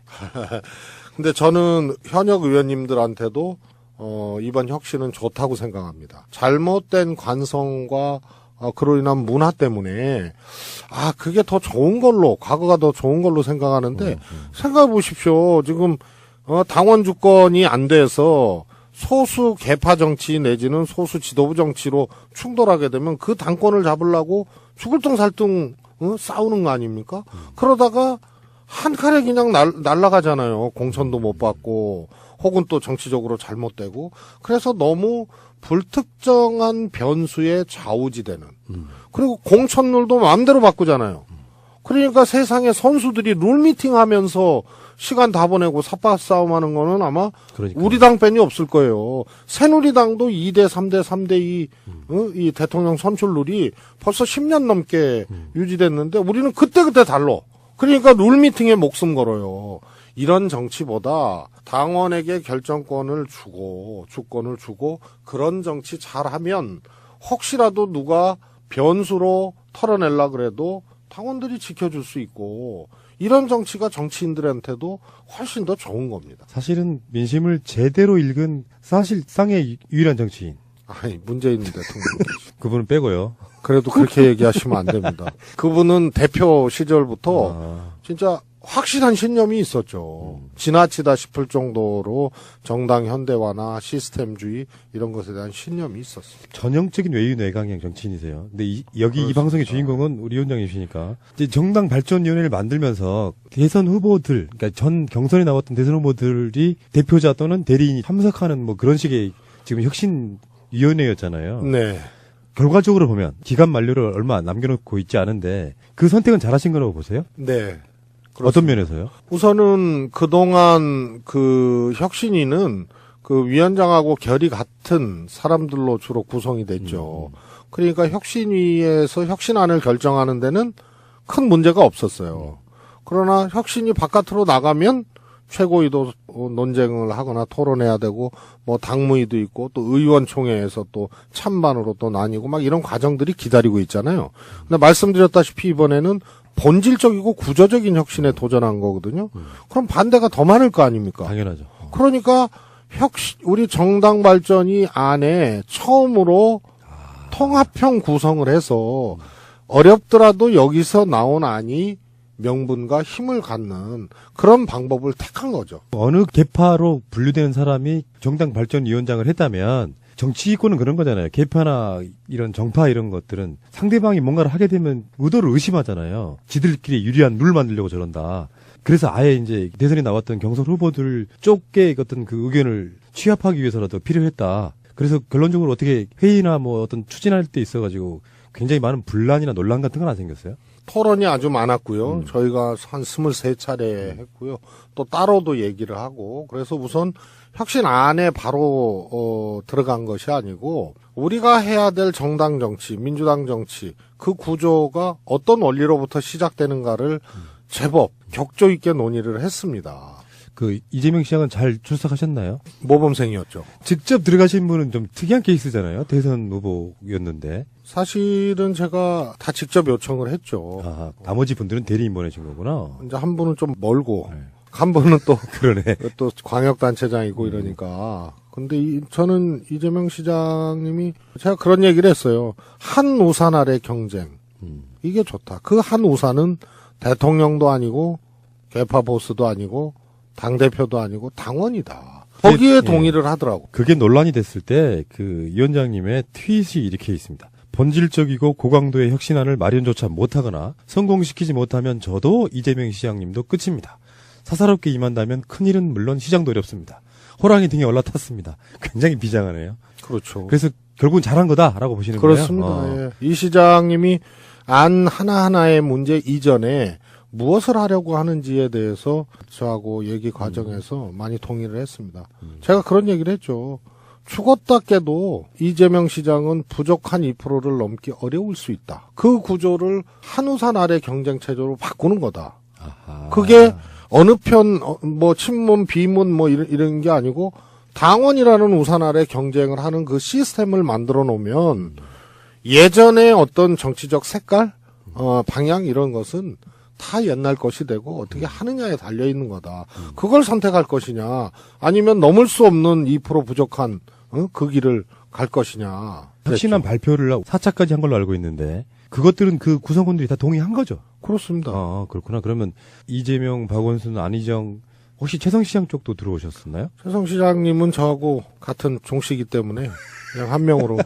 근데 저는 현역 의원님들한테도 이번 혁신은 좋다고 생각합니다. 잘못된 관성과 그로 인한 문화 때문에 그게 더 좋은 걸로 과거가 더 좋은 걸로 생각하는데 생각해 보십시오. 지금 당원 주권이 안 돼서 소수 계파 정치 내지는 소수 지도부 정치로 충돌하게 되면 그 당권을 잡으려고 죽을 둥 살 둥 싸우는 거 아닙니까? 그러다가 한 칼에 그냥 날아가잖아요. 공천도 못 받고 혹은 또 정치적으로 잘못되고. 그래서 너무 불특정한 변수에 좌우지되는. 그리고 공천룰도 마음대로 바꾸잖아요. 그러니까 세상에 선수들이 룰미팅 하면서 시간 다 보내고 삿바 싸움하는 거는 아마 그러니까요. 우리 당 뺀이 없을 거예요. 새누리당도 2대 3대 3대 2 이 대통령 선출 룰이 벌써 10년 넘게 유지됐는데 우리는 그때그때 달러. 그러니까 룰미팅에 목숨 걸어요. 이런 정치보다 당원에게 결정권을 주고 주권을 주고 그런 정치 잘하면 혹시라도 누가 변수로 털어내려 그래도 당원들이 지켜줄 수 있고 이런 정치가 정치인들한테도 훨씬 더 좋은 겁니다. 사실은 민심을 제대로 읽은 사실상의 유일한 정치인. 아니, 문재인 대통령. 그분은 빼고요. 그래도 그렇게 얘기하시면 안 됩니다. 그분은 대표 시절부터 진짜 확실한 신념이 있었죠. 지나치다 싶을 정도로 정당 현대화나 시스템주의 이런 것에 대한 신념이 있었습니다. 전형적인 외유내강형 정치인이세요. 근데 여기 이 방송의 주인공은 우리 위원장이시니까 이제 정당 발전위원회를 만들면서 대선 후보들, 그러니까 전 경선에 나왔던 대선 후보들이 대표자 또는 대리인이 참석하는 뭐 그런 식의 지금 혁신위원회였잖아요. 네. 결과적으로 보면 기간 만료를 얼마 남겨놓고 있지 않은데 그 선택은 잘하신 거라고 보세요? 네. 어떤 면에서요? 우선은 그동안 그 혁신위는 그 위원장하고 결이 같은 사람들로 주로 구성이 됐죠. 그러니까 혁신위에서 혁신안을 결정하는 데는 큰 문제가 없었어요. 그러나 혁신이 바깥으로 나가면 최고위도 논쟁을 하거나 토론해야 되고 뭐 당무위도 있고 또 의원총회에서 또 찬반으로 또 나뉘고 막 이런 과정들이 기다리고 있잖아요. 근데 말씀드렸다시피 이번에는 본질적이고 구조적인 혁신에 도전한 거거든요. 그럼 반대가 더 많을 거 아닙니까? 당연하죠. 그러니까 우리 정당 발전이 안에 처음으로 통합형 구성을 해서 어렵더라도 여기서 나온 안이 명분과 힘을 갖는 그런 방법을 택한 거죠. 어느 계파로 분류되는 사람이 정당 발전위원장을 했다면 정치권은 그런 거잖아요. 계파나 이런 정파 이런 것들은 상대방이 뭔가를 하게 되면 의도를 의심하잖아요. 지들끼리 유리한 룰 만들려고 저런다. 그래서 아예 이제 대선에 나왔던 경선 후보들 쪽의 어떤 그 의견을 취합하기 위해서라도 필요했다. 그래서 결론적으로 어떻게 회의나 뭐 어떤 추진할 때 있어가지고 굉장히 많은 분란이나 논란 같은 건 안 생겼어요? 토론이 아주 많았고요. 저희가 한 23차례 했고요. 또 따로도 얘기를 하고 그래서 우선 혁신 안에 바로 들어간 것이 아니고 우리가 해야 될 정당 정치, 민주당 정치 그 구조가 어떤 원리로부터 시작되는가를 제법 격조 있게 논의를 했습니다. 그 이재명 시장은 잘 출석하셨나요? 모범생이었죠. 직접 들어가신 분은 좀 특이한 케이스잖아요. 대선 후보였는데. 사실은 제가 다 직접 요청을 했죠. 아, 나머지 분들은 대리인 보내신 거구나. 이제 한 분은 좀 멀고 한 분은 또 그러네. 또 광역단체장이고 이러니까. 근데 저는 이재명 시장님이 제가 그런 얘기를 했어요. 한 우산 아래 경쟁. 이게 좋다. 그 한 우산은 대통령도 아니고 개파 보스도 아니고 당대표도 아니고 당원이다. 거기에 동의를 하더라고. 그게 논란이 됐을 때 그 위원장님의 트윗이 이렇게 있습니다. 본질적이고 고강도의 혁신안을 마련조차 못하거나 성공시키지 못하면 저도 이재명 시장님도 끝입니다. 사사롭게 임한다면 큰일은 물론 시장도 어렵습니다. 호랑이 등에 올라탔습니다. 굉장히 비장하네요. 그렇죠. 그래서 결국은 잘한 거다라고 보시는 그렇습니다. 거예요? 예. 이 시장님이 안 하나하나의 문제 이전에 무엇을 하려고 하는지에 대해서 저하고 얘기 과정에서 많이 동의를 했습니다. 제가 그런 얘기를 했죠. 죽었다 깨도 이재명 시장은 부족한 2%를 넘기 어려울 수 있다. 그 구조를 한우산 아래 경쟁체제로 바꾸는 거다. 아하. 그게 어느 편, 뭐, 친문, 비문, 뭐, 이런 게 아니고, 당원이라는 우산 아래 경쟁을 하는 그 시스템을 만들어 놓으면, 예전의 어떤 정치적 색깔, 방향, 이런 것은 다 옛날 것이 되고, 어떻게 하느냐에 달려 있는 거다. 그걸 선택할 것이냐, 아니면 넘을 수 없는 2% 부족한, 그 길을 갈 것이냐. 혁신안 발표를 4차까지 한 걸로 알고 있는데, 그것들은 그 구성원들이 다 동의한 거죠? 그렇습니다. 그렇구나. 그러면 이재명, 박원순, 안희정 혹시 최성시장 쪽도 들어오셨었나요? 최성 시장님은 저하고 같은 종씨이기 때문에 그냥 한 명으로.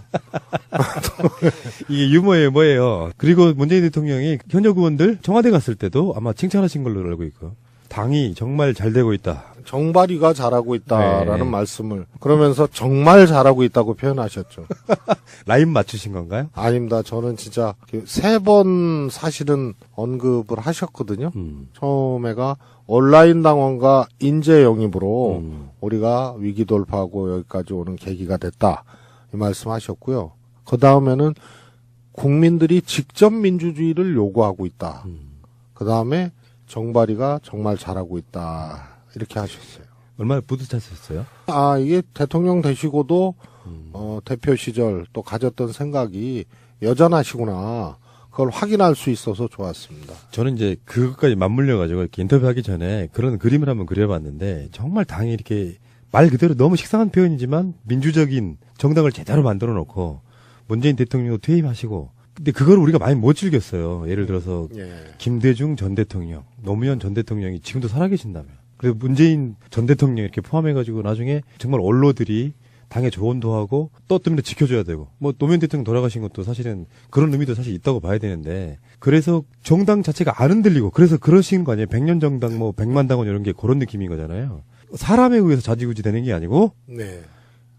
이게 유머예요, 뭐예요. 그리고 문재인 대통령이 현역 의원들 청와대 갔을 때도 아마 칭찬하신 걸로 알고 있고, 당이 정말 잘 되고 있다. 정발이가 잘하고 있다라는 네. 말씀을 그러면서 정말 잘하고 있다고 표현하셨죠. 라인 맞추신 건가요? 아닙니다. 저는 진짜 3번 사실은 언급을 하셨거든요. 처음에가 온라인 당원과 인재 영입으로 우리가 위기 돌파하고 여기까지 오는 계기가 됐다. 이 말씀하셨고요. 그 다음에는 국민들이 직접 민주주의를 요구하고 있다. 그 다음에 정발이가 정말 잘하고 있다. 이렇게 하셨어요. 얼마나 뿌듯하셨어요? 아, 이게 대통령 되시고도 대표 시절 또 가졌던 생각이 여전하시구나. 그걸 확인할 수 있어서 좋았습니다. 저는 이제 그것까지 맞물려가지고 이렇게 인터뷰하기 전에 그런 그림을 한번 그려봤는데, 정말 당이 이렇게 말 그대로 너무 식상한 표현이지만 민주적인 정당을 제대로 만들어 놓고 문재인 대통령도 퇴임하시고, 근데 그걸 우리가 많이 못 즐겼어요. 예를 들어서 예. 김대중 전 대통령, 노무현 전 대통령이 지금도 살아계신다면, 그리고 문재인 전 대통령 이렇게 포함해가지고 나중에 정말 언로들이 당의 조언도 하고 또 어떤 면에 지켜줘야 되고, 뭐 노무현 대통령 돌아가신 것도 사실은 그런 의미도 사실 있다고 봐야 되는데, 그래서 정당 자체가 안 흔들리고, 그래서 그러신 거 아니에요. 100년 정당, 뭐 100만 당원 이런 게 그런 느낌인 거잖아요. 사람에 의해서 자지우지 되는 게 아니고 네.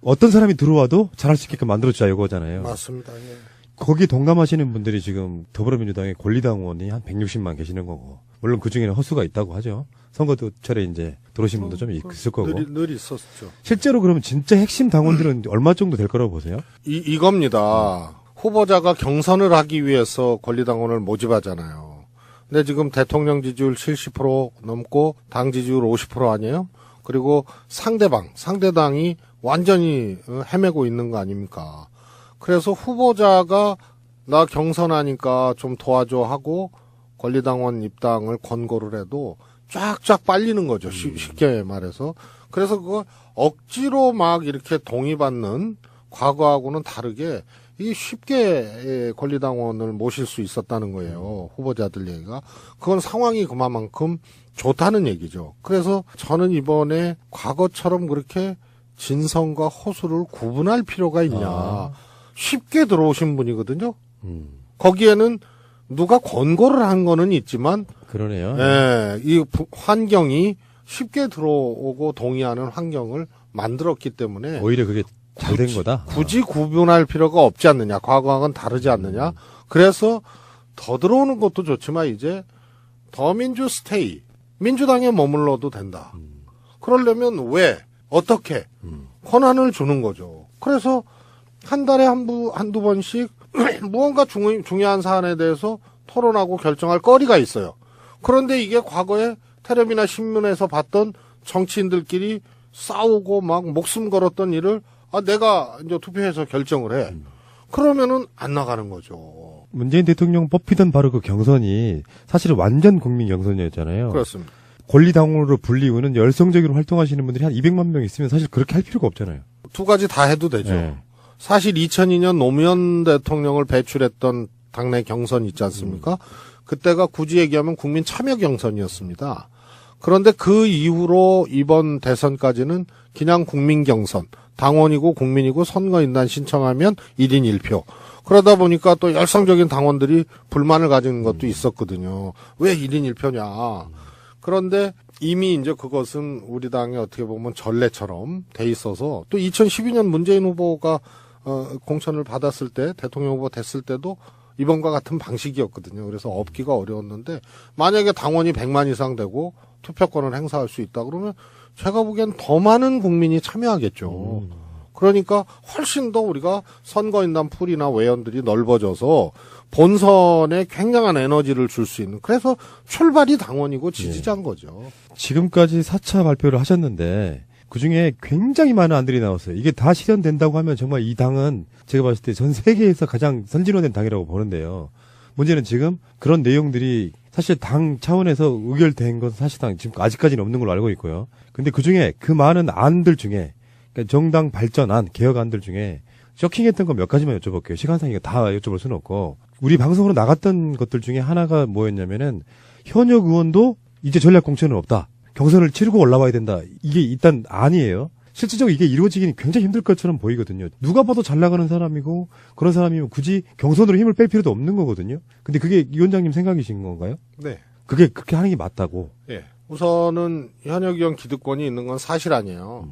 어떤 사람이 들어와도 잘할 수 있게끔 만들어주자 이거잖아요. 맞습니다. 예. 거기 동감하시는 분들이 지금 더불어민주당의 권리당원이 한 160만 계시는 거고, 물론 그 중에는 허수가 있다고 하죠. 선거철에 이제 들어오신 분도 좀 있을 거고. 늘 있었죠. 실제로 그러면 진짜 핵심 당원들은 얼마 정도 될 거라고 보세요? 이겁니다. 후보자가 경선을 하기 위해서 권리당원을 모집하잖아요. 근데 지금 대통령 지지율 70% 넘고 당 지지율 50% 아니에요? 그리고 상대당이 완전히 헤매고 있는 거 아닙니까? 그래서 후보자가 나 경선하니까 좀 도와줘 하고 권리당원 입당을 권고를 해도 쫙쫙 빨리는 거죠. 쉽게 말해서. 그래서 그걸 억지로 막 이렇게 동의받는 과거하고는 다르게 이게 쉽게 권리당원을 모실 수 있었다는 거예요. 후보자들 얘기가. 그건 상황이 그만큼 좋다는 얘기죠. 그래서 저는 이번에 과거처럼 그렇게 진성과 호수를 구분할 필요가 있냐. 쉽게 들어오신 분이거든요. 거기에는 누가 권고를 한 거는 있지만, 그러네요. 예, 이 환경이 쉽게 들어오고 동의하는 환경을 만들었기 때문에 오히려 그게 잘 된 거다. 굳이 구분할 필요가 없지 않느냐. 과거와는 다르지 않느냐. 그래서 더 들어오는 것도 좋지만 이제 더민주 스테이, 민주당에 머물러도 된다. 그러려면 왜, 어떻게 권한을 주는 거죠. 그래서 한 달에 한두 번씩 무언가 중요한 사안에 대해서 토론하고 결정할 거리가 있어요. 그런데 이게 과거에 텔레비나 신문에서 봤던 정치인들끼리 싸우고 막 목숨 걸었던 일을 내가 이제 투표해서 결정을 해. 그러면은 안 나가는 거죠. 문재인 대통령 뽑히던 바로 그 경선이 사실은 완전 국민 경선이었잖아요. 그렇습니다. 권리당원으로 불리우는 열성적으로 활동하시는 분들이 한 200만 명 있으면 사실 그렇게 할 필요가 없잖아요. 두 가지 다 해도 되죠. 네. 사실 2002년 노무현 대통령을 배출했던 당내 경선 있지 않습니까? 그때가 굳이 얘기하면 국민 참여 경선이었습니다. 그런데 그 이후로 이번 대선까지는 그냥 국민 경선, 당원이고 국민이고 선거인단 신청하면 1인 1표. 그러다 보니까 또 열성적인 당원들이 불만을 가지는 것도 있었거든요. 왜 1인 1표냐. 그런데 이미 이제 그것은 우리 당에 어떻게 보면 전례처럼 돼 있어서, 또 2012년 문재인 후보가 공천을 받았을 때, 대통령 후보 됐을 때도 이번과 같은 방식이었거든요. 그래서 업기가 어려웠는데, 만약에 당원이 100만 이상 되고 투표권을 행사할 수 있다 그러면 제가 보기엔 더 많은 국민이 참여하겠죠. 그러니까 훨씬 더 우리가 선거인단 풀이나 외연들이 넓어져서 본선에 굉장한 에너지를 줄 수 있는, 그래서 출발이 당원이고 지지자인 거죠. 지금까지 4차 발표를 하셨는데 그중에 굉장히 많은 안들이 나왔어요. 이게 다 실현된다고 하면 정말 이 당은 제가 봤을 때 전 세계에서 가장 선진화된 당이라고 보는데요. 문제는 지금 그런 내용들이 사실 당 차원에서 의결된 건 사실상 지금 아직까지는 없는 걸로 알고 있고요. 근데 그중에 그 많은 안들 중에, 그러니까 정당 발전안, 개혁안들 중에 쇼킹했던 거 몇 가지만 여쭤볼게요. 시간상 이거 다 여쭤볼 수는 없고. 우리 방송으로 나갔던 것들 중에 하나가 뭐였냐면은 현역 의원도 이제 전략 공천은 없다. 경선을 치르고 올라와야 된다. 이게 일단 아니에요. 실질적으로 이게 이루어지기는 굉장히 힘들 것처럼 보이거든요. 누가 봐도 잘 나가는 사람이고 그런 사람이면 굳이 경선으로 힘을 뺄 필요도 없는 거거든요. 근데 그게 위원장님 생각이신 건가요? 네. 그게 그렇게 하는 게 맞다고. 예. 우선은 현역 의원 기득권이 있는 건 사실 아니에요.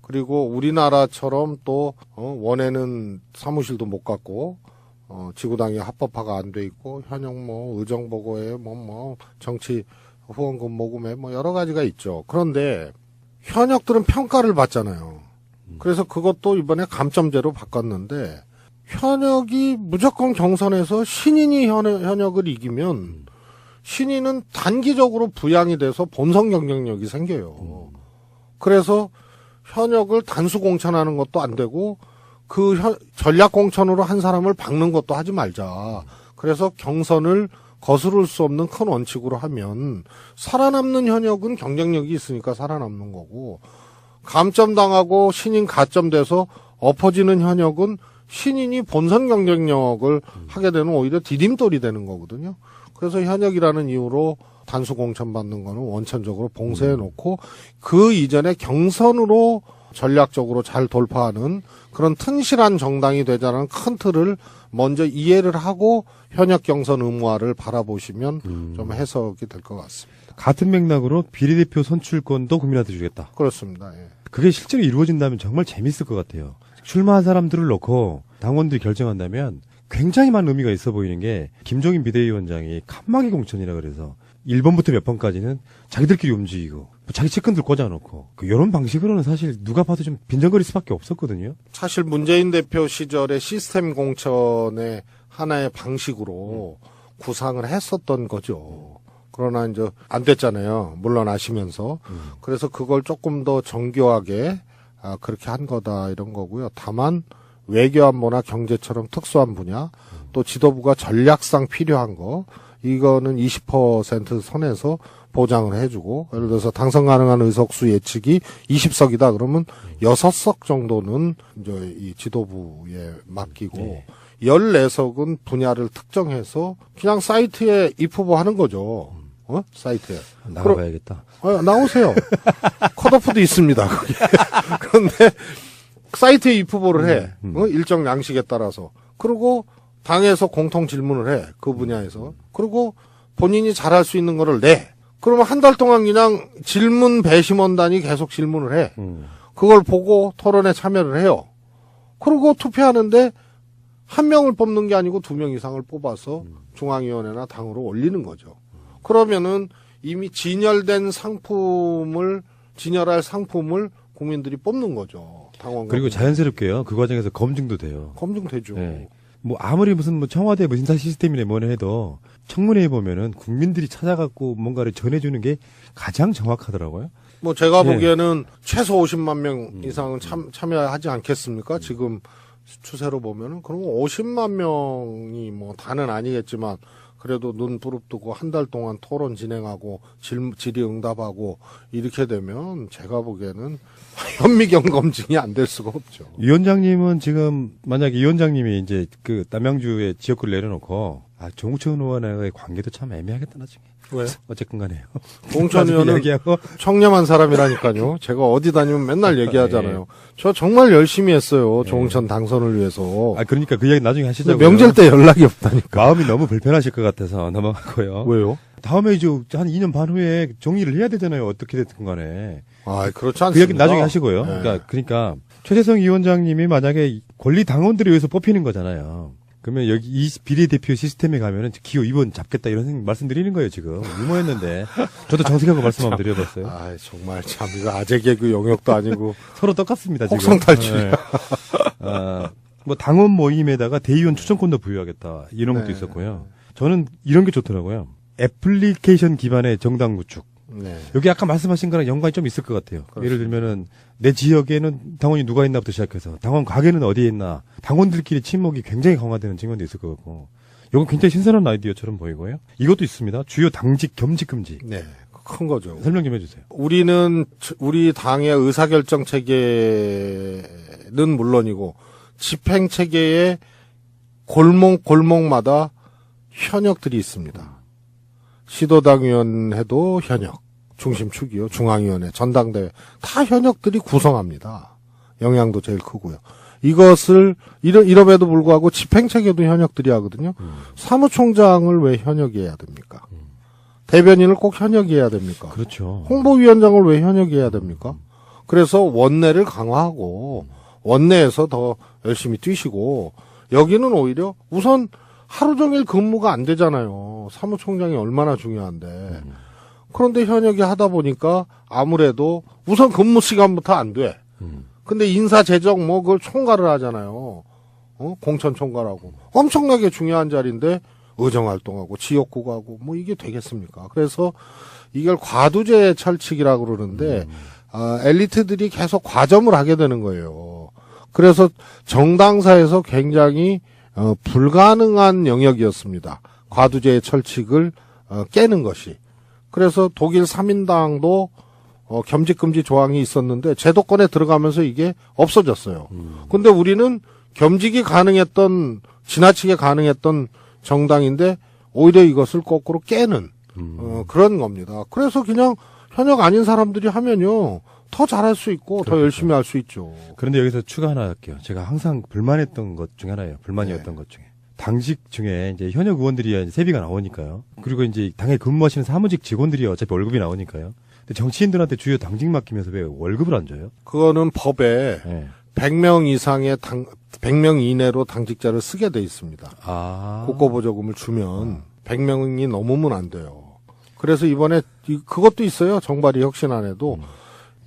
그리고 우리나라처럼 또 원에는 사무실도 못 갖고 지구당이 합법화가 안 돼 있고 현역 뭐 의정 보고에 뭐 정치 후원금 모금에 뭐 여러 가지가 있죠. 그런데 현역들은 평가를 받잖아요. 그래서 그것도 이번에 감점제로 바꿨는데 현역이 무조건 경선에서 신인이 현역을 이기면 신인은 단기적으로 부양이 돼서 본선 경쟁력이 생겨요. 그래서 현역을 단수 공천하는 것도 안 되고 그 전략 공천으로 한 사람을 박는 것도 하지 말자. 그래서 경선을 거스를 수 없는 큰 원칙으로 하면 살아남는 현역은 경쟁력이 있으니까 살아남는 거고 감점당하고 신인 가점돼서 엎어지는 현역은 신인이 본선 경쟁력을 하게 되는 오히려 디딤돌이 되는 거거든요. 그래서 현역이라는 이유로 단수 공천 받는 거는 원천적으로 봉쇄해 놓고 그 이전에 경선으로 전략적으로 잘 돌파하는 그런 튼실한 정당이 되자는 큰 틀을 먼저 이해를 하고 현역 경선 의무화를 바라보시면 좀 해석이 될 것 같습니다. 같은 맥락으로 비례대표 선출권도 국민한테 주겠다. 그렇습니다. 예. 그게 실제로 이루어진다면 정말 재밌을 것 같아요. 출마한 사람들을 놓고 당원들이 결정한다면 굉장히 많은 의미가 있어 보이는 게 김종인 비대위원장이 칸막이 공천이라 그래서 1번부터 몇 번까지는 자기들끼리 움직이고 자기 측근들 꽂아놓고 이런 방식으로는 사실 누가 봐도 좀 빈정거릴 수밖에 없었거든요. 사실 문재인 대표 시절에 시스템 공천의 하나의 방식으로 구상을 했었던 거죠. 그러나 이제 안 됐잖아요. 물러나시면서. 그래서 그걸 조금 더 정교하게 그렇게 한 거다 이런 거고요. 다만 외교안보나 경제처럼 특수한 분야 또 지도부가 전략상 필요한 거 이거는 20% 선에서 보장을 해주고 예를 들어서 당선 가능한 의석수 예측이 20석이다 그러면 6석 정도는 이제 이 지도부에 맡기고 네. 14석은 분야를 특정해서 그냥 사이트에 입후보 하는 거죠. 사이트에. 나가봐야겠다. 나오세요. 컷오프도 있습니다. 거기. 그런데 사이트에 입후보를 해. 일정 양식에 따라서. 그리고 당에서 공통 질문을 해. 그 분야에서. 그리고 본인이 잘할 수 있는 거를 내. 그러면 한 달 동안 그냥 질문 배심원단이 계속 질문을 해. 그걸 보고 토론에 참여를 해요. 그리고 투표하는데 한 명을 뽑는 게 아니고 2명 이상을 뽑아서 중앙위원회나 당으로 올리는 거죠. 그러면은 이미 진열할 상품을 국민들이 뽑는 거죠. 당원 그리고 자연스럽게요. 그 과정에서 검증도 돼요. 검증되죠. 네. 뭐 아무리 무슨 뭐 청와대 뭐 인사 시스템이네 뭐네 해도 청문회에 보면은 국민들이 찾아갖고 뭔가를 전해주는 게 가장 정확하더라고요. 뭐 제가 네. 보기에는 최소 50만 명 이상은 참여하지 않겠습니까? 지금 추세로 보면은 그러면 50만 명이 뭐 다는 아니겠지만 그래도 눈 부릅뜨고 한 달 동안 토론 진행하고 질의응답하고 이렇게 되면 제가 보기에는 현미경 검증이 안 될 수가 없죠. 위원장님은 지금 만약에 위원장님이 이제 그 남양주에 지역구를 내려놓고 정우천 의원과의 관계도 참 애매하겠다 나중에. 왜요? 어쨌건 간에요. 정우천 의원은 얘기하고 청렴한 사람이라니까요. 제가 어디 다니면 맨날 얘기하잖아요. 저 정말 열심히 했어요. 정우천 당선을 위해서. 그러니까 그 이야기 나중에 하시자고요. 명절 때 연락이 없다니까. 마음이 너무 불편하실 것 같아서 넘어가고요. 왜요? 다음에 이제 한 2년 반 후에 정리를 해야 되잖아요. 어떻게 됐든 간에. 그렇지 않습니다. 그 얘기 나중에 하시고요. 네. 그러니까 최재성 위원장님이 만약에 권리 당원들에 의해서 뽑히는 거잖아요. 그러면 여기 이 비례대표 시스템에 가면은 기호 2번 잡겠다 이런 말씀드리는 거예요, 지금. 유머였는데. 저도 정색하고 말씀 한번 드려봤어요. 정말 참 이거 아재 개그 영역도 아니고 서로 똑같습니다, 지금. 혹성탈출이야. 뭐 당원 모임에다가 대의원 추천권도 부여하겠다. 이런 것도 네. 있었고요. 저는 이런 게 좋더라고요. 애플리케이션 기반의 정당 구축. 네. 여기 아까 말씀하신 거랑 연관이 좀 있을 것 같아요. 그렇습니다. 예를 들면은 내 지역에는 당원이 누가 있나부터 시작해서 당원 가게는 어디에 있나 당원들끼리 친목이 굉장히 강화되는 측면도 있을 것 같고 이건 굉장히 신선한 아이디어처럼 보이고요. 이것도 있습니다. 주요 당직 겸직 금지. 네. 큰 거죠. 설명 좀 해주세요. 우리 당의 의사결정 체계는 물론이고 집행 체계의 골목마다 현역들이 있습니다. 시도당위원회도 현역, 중심축이요. 중앙위원회, 전당대회 다 현역들이 구성합니다. 영향도 제일 크고요. 이것을 이럼에도 불구하고 집행체계도 현역들이 하거든요. 사무총장을 왜 현역이 해야 됩니까? 대변인을 꼭 현역이 해야 됩니까? 그렇죠. 홍보위원장을 왜 현역이 해야 됩니까? 그래서 원내를 강화하고 원내에서 더 열심히 뛰시고 여기는 오히려 우선 하루 종일 근무가 안 되잖아요. 사무총장이 얼마나 중요한데. 그런데 현역이 하다 보니까 아무래도 우선 근무 시간부터 안 돼. 근데 인사재정 뭐 그걸 총괄을 하잖아요. 공천 총괄하고. 엄청나게 중요한 자리인데 의정활동하고 지역구 가고 뭐 이게 되겠습니까? 그래서 이걸 과두제 철칙이라고 그러는데 엘리트들이 계속 과점을 하게 되는 거예요. 그래서 정당사에서 굉장히 불가능한 영역이었습니다. 과두제의 철칙을 깨는 것이. 그래서 독일 3인당도 겸직금지 조항이 있었는데 제도권에 들어가면서 이게 없어졌어요. 근데 우리는 겸직이 가능했던 지나치게 가능했던 정당인데 오히려 이것을 거꾸로 깨는 그런 겁니다. 그래서 그냥 현역 아닌 사람들이 하면요 더 잘할 수 있고 더 열심히 할 수 있죠. 그런데 여기서 추가 하나 할게요. 제가 항상 불만했던 것 중에 하나예요. 불만이었던 것 중에. 당직 중에 이제 현역 의원들이 세비가 나오니까요. 그리고 이제 당에 근무하시는 사무직 직원들이 어차피 월급이 나오니까요. 근데 정치인들한테 주요 당직 맡기면서 왜 월급을 안 줘요? 그거는 법에 네. 100명 이상의 100명 이내로 당직자를 쓰게 돼 있습니다. 국고보조금을 주면 100명이 넘으면 안 돼요. 그래서 이번에 그것도 있어요. 정발이 혁신안에도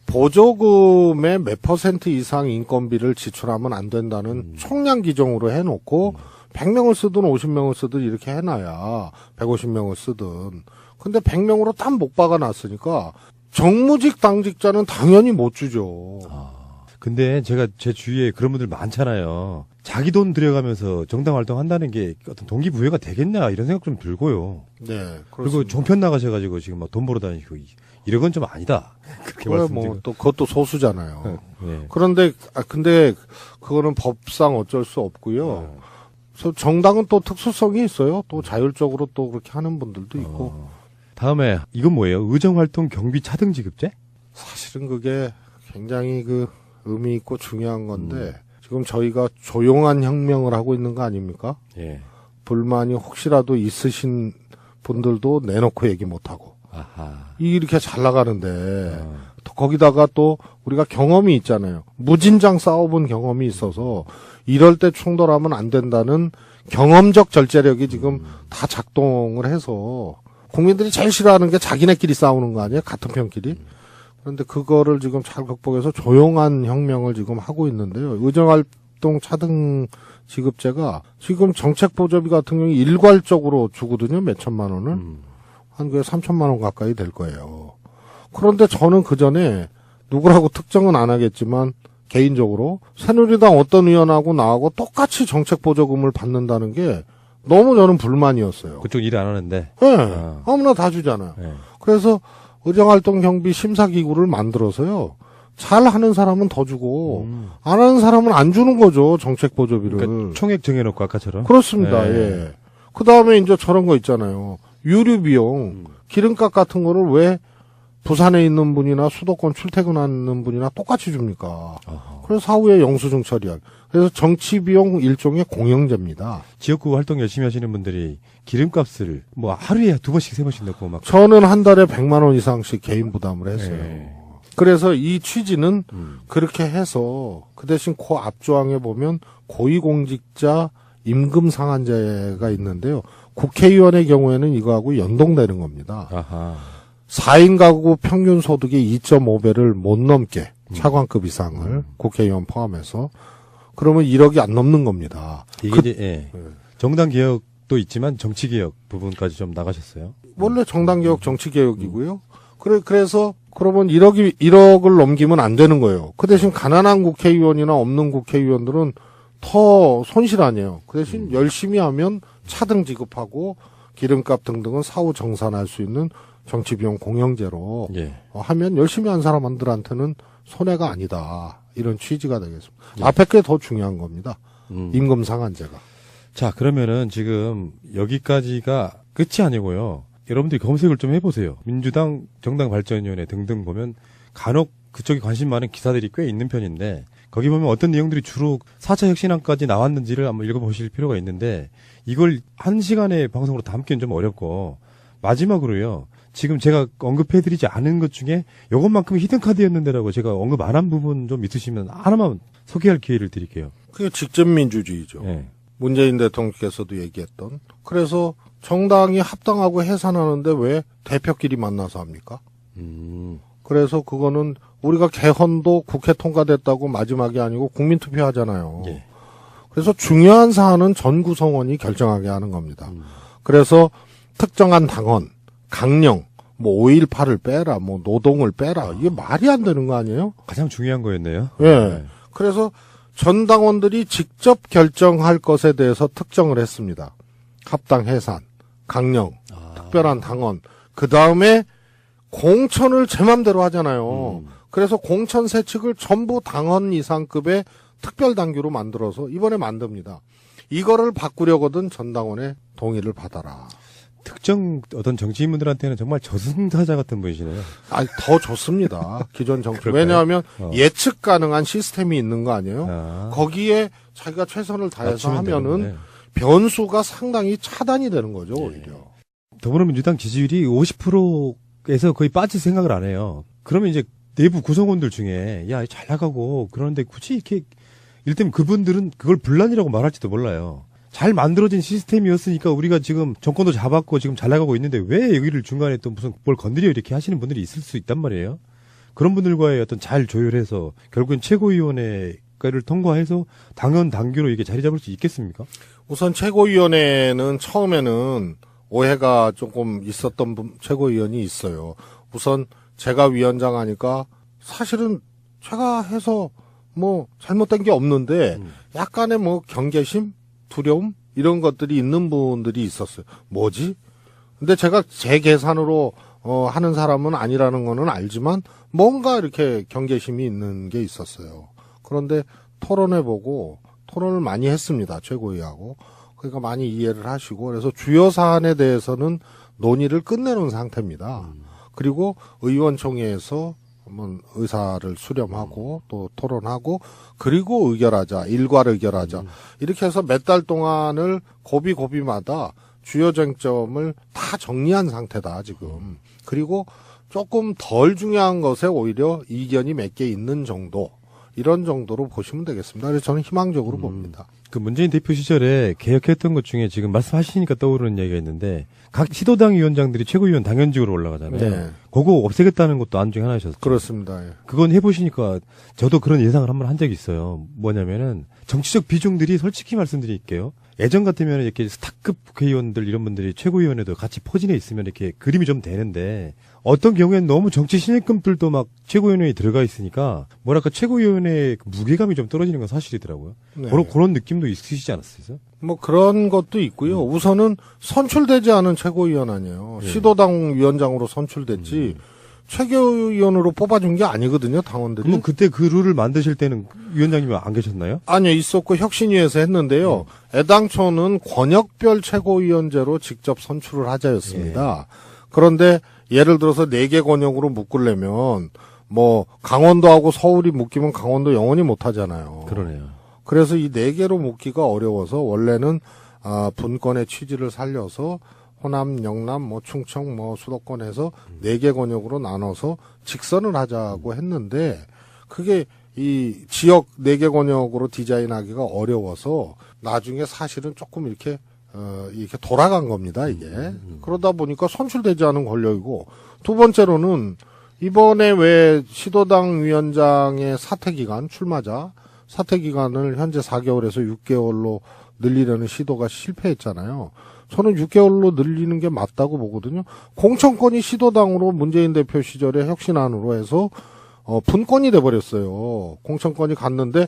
보조금의 몇 % 이상 인건비를 지출하면 안 된다는 총량 규정으로 해놓고 100명을 쓰든 50명을 쓰든 이렇게 해놔야 150명을 쓰든. 근데 100명으로 딱 못 박아놨으니까 정무직 당직자는 당연히 못 주죠. 근데 제가 제 주위에 그런 분들 많잖아요. 자기 돈 들여가면서 정당 활동한다는 게 어떤 동기부여가 되겠냐 이런 생각 좀 들고요. 네. 그리고 그렇습니다. 종편 나가셔가지고 지금 막 돈 벌어 다니시고 이런 건 좀 아니다. 그렇게 말씀드리고. 뭐또 그것도 소수잖아요. 네. 그런데 근데 그거는 법상 어쩔 수 없고요. 그래서 정당은 또 특수성이 있어요. 또 자율적으로 또 그렇게 하는 분들도 있고. 다음에 이건 뭐예요? 의정활동 경비 차등 지급제? 사실은 그게 굉장히 의미 있고 중요한 건데 지금 저희가 조용한 혁명을 하고 있는 거 아닙니까? 예. 불만이 혹시라도 있으신 분들도 내놓고 얘기 못 하고. 아하. 이렇게 잘 나가는데 또 거기다가 또 우리가 경험이 있잖아요. 무진장 싸워본 경험이 있어서 이럴 때 충돌하면 안 된다는 경험적 절제력이 지금 다 작동을 해서 국민들이 제일 싫어하는 게 자기네끼리 싸우는 거 아니에요? 같은 편끼리. 그런데 그거를 지금 잘 극복해서 조용한 혁명을 지금 하고 있는데요. 의정활동 차등 지급제가 지금 정책보조비 같은 경우에 일괄적으로 주거든요. 몇 천만 원을. 한 3천만 원 가까이 될 거예요. 그런데 저는 그 전에 누구라고 특정은 안 하겠지만 개인적으로 새누리당 어떤 의원하고 나하고 똑같이 정책보조금을 받는다는 게 너무 저는 불만이었어요. 그쪽 일 안 하는데. 네. 아무나 다 주잖아요. 네. 그래서 의정활동 경비 심사기구를 만들어서요. 잘 하는 사람은 더 주고 안 하는 사람은 안 주는 거죠. 정책보조비를. 그러니까 총액 정해놓고 아까처럼. 그렇습니다. 네. 예. 그 다음에 이제 저런 거 있잖아요. 유류비용, 기름값 같은 거를 왜 부산에 있는 분이나 수도권 출퇴근하는 분이나 똑같이 줍니까? 그래서 사후에 영수증 처리하기. 그래서 정치비용 일종의 공영제입니다. 지역구 활동 열심히 하시는 분들이 기름값을 뭐 하루에 2번씩 3번씩 넣고 막. 저는 한 달에 100만 원 이상씩 개인 부담을 했어요. 네. 그래서 이 취지는 그렇게 해서 그 대신 그 앞조항에 보면 고위공직자 임금 상한제가 있는데요. 국회의원의 경우에는 이거하고 연동되는 겁니다. 아하. 4인 가구 평균 소득의 2.5배를 못 넘게 차관급 이상을 국회의원 포함해서 그러면 1억이 안 넘는 겁니다. 이게 이제 정당 개혁도 있지만 정치 개혁 부분까지 좀 나가셨어요. 원래 정당 개혁 정치 개혁이고요. 그래서 그러면 1억을 넘기면 안 되는 거예요. 그 대신 가난한 국회의원이나 없는 국회의원들은 더 손실 아니에요. 그 대신 열심히 하면 차등 지급하고 기름값 등등은 사후 정산할 수 있는 정치비용 공영제로 하면 열심히 한 사람들한테는 손해가 아니다. 이런 취지가 되겠습니다. 앞에 게 더 중요한 겁니다. 임금 상한제가. 자, 그러면은 지금 여기까지가 끝이 아니고요. 여러분들이 검색을 좀 해보세요. 민주당 정당발전위원회 등등 보면 간혹 그쪽에 관심 많은 기사들이 꽤 있는 편인데 거기 보면 어떤 내용들이 주로 4차 혁신안까지 나왔는지를 한번 읽어보실 필요가 있는데 이걸 1시간의 방송으로 담기는 좀 어렵고 마지막으로요. 지금 제가 언급해드리지 않은 것 중에 이것만큼 히든카드였는데라고 제가 언급 안 한 부분 좀 있으시면 하나만 소개할 기회를 드릴게요. 그게 직접민주주의죠. 네. 문재인 대통령께서도 얘기했던. 그래서 정당이 합당하고 해산하는데 왜 대표끼리 만나서 합니까? 그래서 그거는 우리가 개헌도 국회 통과됐다고 마지막이 아니고 국민투표 하잖아요. 예. 그래서 중요한 사안은 전 구성원이 결정하게 하는 겁니다. 그래서 특정한 당원, 강령, 뭐 5.18을 빼라, 뭐 노동을 빼라. 이게 말이 안 되는 거 아니에요? 가장 중요한 거였네요. 예. 네. 그래서 전 당원들이 직접 결정할 것에 대해서 특정을 했습니다. 합당 해산, 강령, 특별한 당원. 그 다음에 공천을 제 맘대로 하잖아요. 그래서 공천 세칙을 전부 당원 이상급의 특별당규로 만들어서 이번에 만듭니다. 이거를 바꾸려거든 전당원의 동의를 받아라. 특정 어떤 정치인분들한테는 정말 저승사자 같은 분이시네요. 아니, 더 좋습니다. 기존 정치. 그럴까요? 왜냐하면 예측 가능한 시스템이 있는 거 아니에요? 아. 거기에 자기가 최선을 다해서 맞추면 하면은 되는데. 변수가 상당히 차단이 되는 거죠, 오히려. 더불어민주당 지지율이 50%에서 거의 빠질 생각을 안 해요. 그러면 이제 내부 구성원들 중에 야, 잘 나가고 그러는데 굳이 이렇게 이를테면 그분들은 그걸 분란이라고 말할지도 몰라요. 잘 만들어진 시스템이었으니까 우리가 지금 정권도 잡았고 지금 잘 나가고 있는데 왜 여기를 중간에 또 무슨 뭘 건드려 이렇게 하시는 분들이 있을 수 있단 말이에요. 그런 분들과의 어떤 잘 조율해서 결국엔 최고위원회를 통과해서 당연 당규로 이게 자리 잡을 수 있겠습니까? 우선 최고위원회는 처음에는 오해가 조금 있었던 최고위원이 있어요. 우선 제가 위원장 하니까 사실은 제가 해서 뭐 잘못된 게 없는데 약간의 뭐 경계심? 두려움? 이런 것들이 있는 분들이 있었어요. 뭐지? 근데 제가 제 계산으로 하는 사람은 아니라는 거는 알지만 뭔가 이렇게 경계심이 있는 게 있었어요. 그런데 토론해보고 토론을 많이 했습니다. 최고위하고. 그러니까 많이 이해를 하시고 그래서 주요 사안에 대해서는 논의를 끝내놓은 상태입니다. 그리고 의원총회에서 한번 의사를 수렴하고 또 토론하고 그리고 의결하자. 일괄 의결하자. 이렇게 해서 몇 달 동안을 고비고비마다 주요 쟁점을 다 정리한 상태다 지금. 그리고 조금 덜 중요한 것에 오히려 이견이 몇 개 있는 정도. 이런 정도로 보시면 되겠습니다. 그래서 저는 희망적으로 봅니다. 그 문재인 대표 시절에 개혁했던 것 중에 지금 말씀하시니까 떠오르는 얘기가 있는데 각 시도당 위원장들이 최고위원 당연직으로 올라가잖아요. 네. 그거 없애겠다는 것도 안 중에 하나셨어요. 그렇습니다. 예. 그건 해보시니까 저도 그런 예상을 한번 한 적이 있어요. 뭐냐면은 정치적 비중들이 솔직히 말씀드릴게요. 예전 같으면 이렇게 스타급 국회의원들 이런 분들이 최고위원회도 같이 포진해 있으면 이렇게 그림이 좀 되는데 어떤 경우에는 너무 정치 신입급들도 막 최고위원회에 들어가 있으니까 뭐랄까 최고위원회의 무게감이 좀 떨어지는 건 사실이더라고요. 네. 그런 느낌도 있으시지 않았어요? 뭐 그런 것도 있고요. 우선은 선출되지 않은 최고위원 아니에요. 시도당 위원장으로 선출됐지 최고위원으로 뽑아준 게 아니거든요. 당원들이. 그럼 그때 그 룰을 만드실 때는 위원장님이 안 계셨나요? 아니요. 있었고 혁신위에서 했는데요. 애당초는 권역별 최고위원제로 직접 선출을 하자였습니다. 그런데 예를 들어서 4개 권역으로 묶으려면 뭐 강원도하고 서울이 묶이면 강원도 영원히 못 하잖아요. 그러네요. 그래서 이 4개로 묶기가 어려워서 원래는 분권의 취지를 살려서 호남, 영남, 뭐 충청, 뭐 수도권에서 4개 권역으로 나눠서 직선을 하자고 했는데 그게 이 지역 4개 권역으로 디자인하기가 어려워서 나중에 사실은 조금 이렇게 돌아간 겁니다, 이게. 그러다 보니까 선출되지 않은 권력이고, 두 번째로는, 이번에 왜 시도당 위원장의 사퇴기간, 출마자, 사퇴기간을 현재 4개월에서 6개월로 늘리려는 시도가 실패했잖아요. 저는 6개월로 늘리는 게 맞다고 보거든요. 공천권이 시도당으로 문재인 대표 시절에 혁신안으로 해서, 분권이 돼버렸어요. 공천권이 갔는데,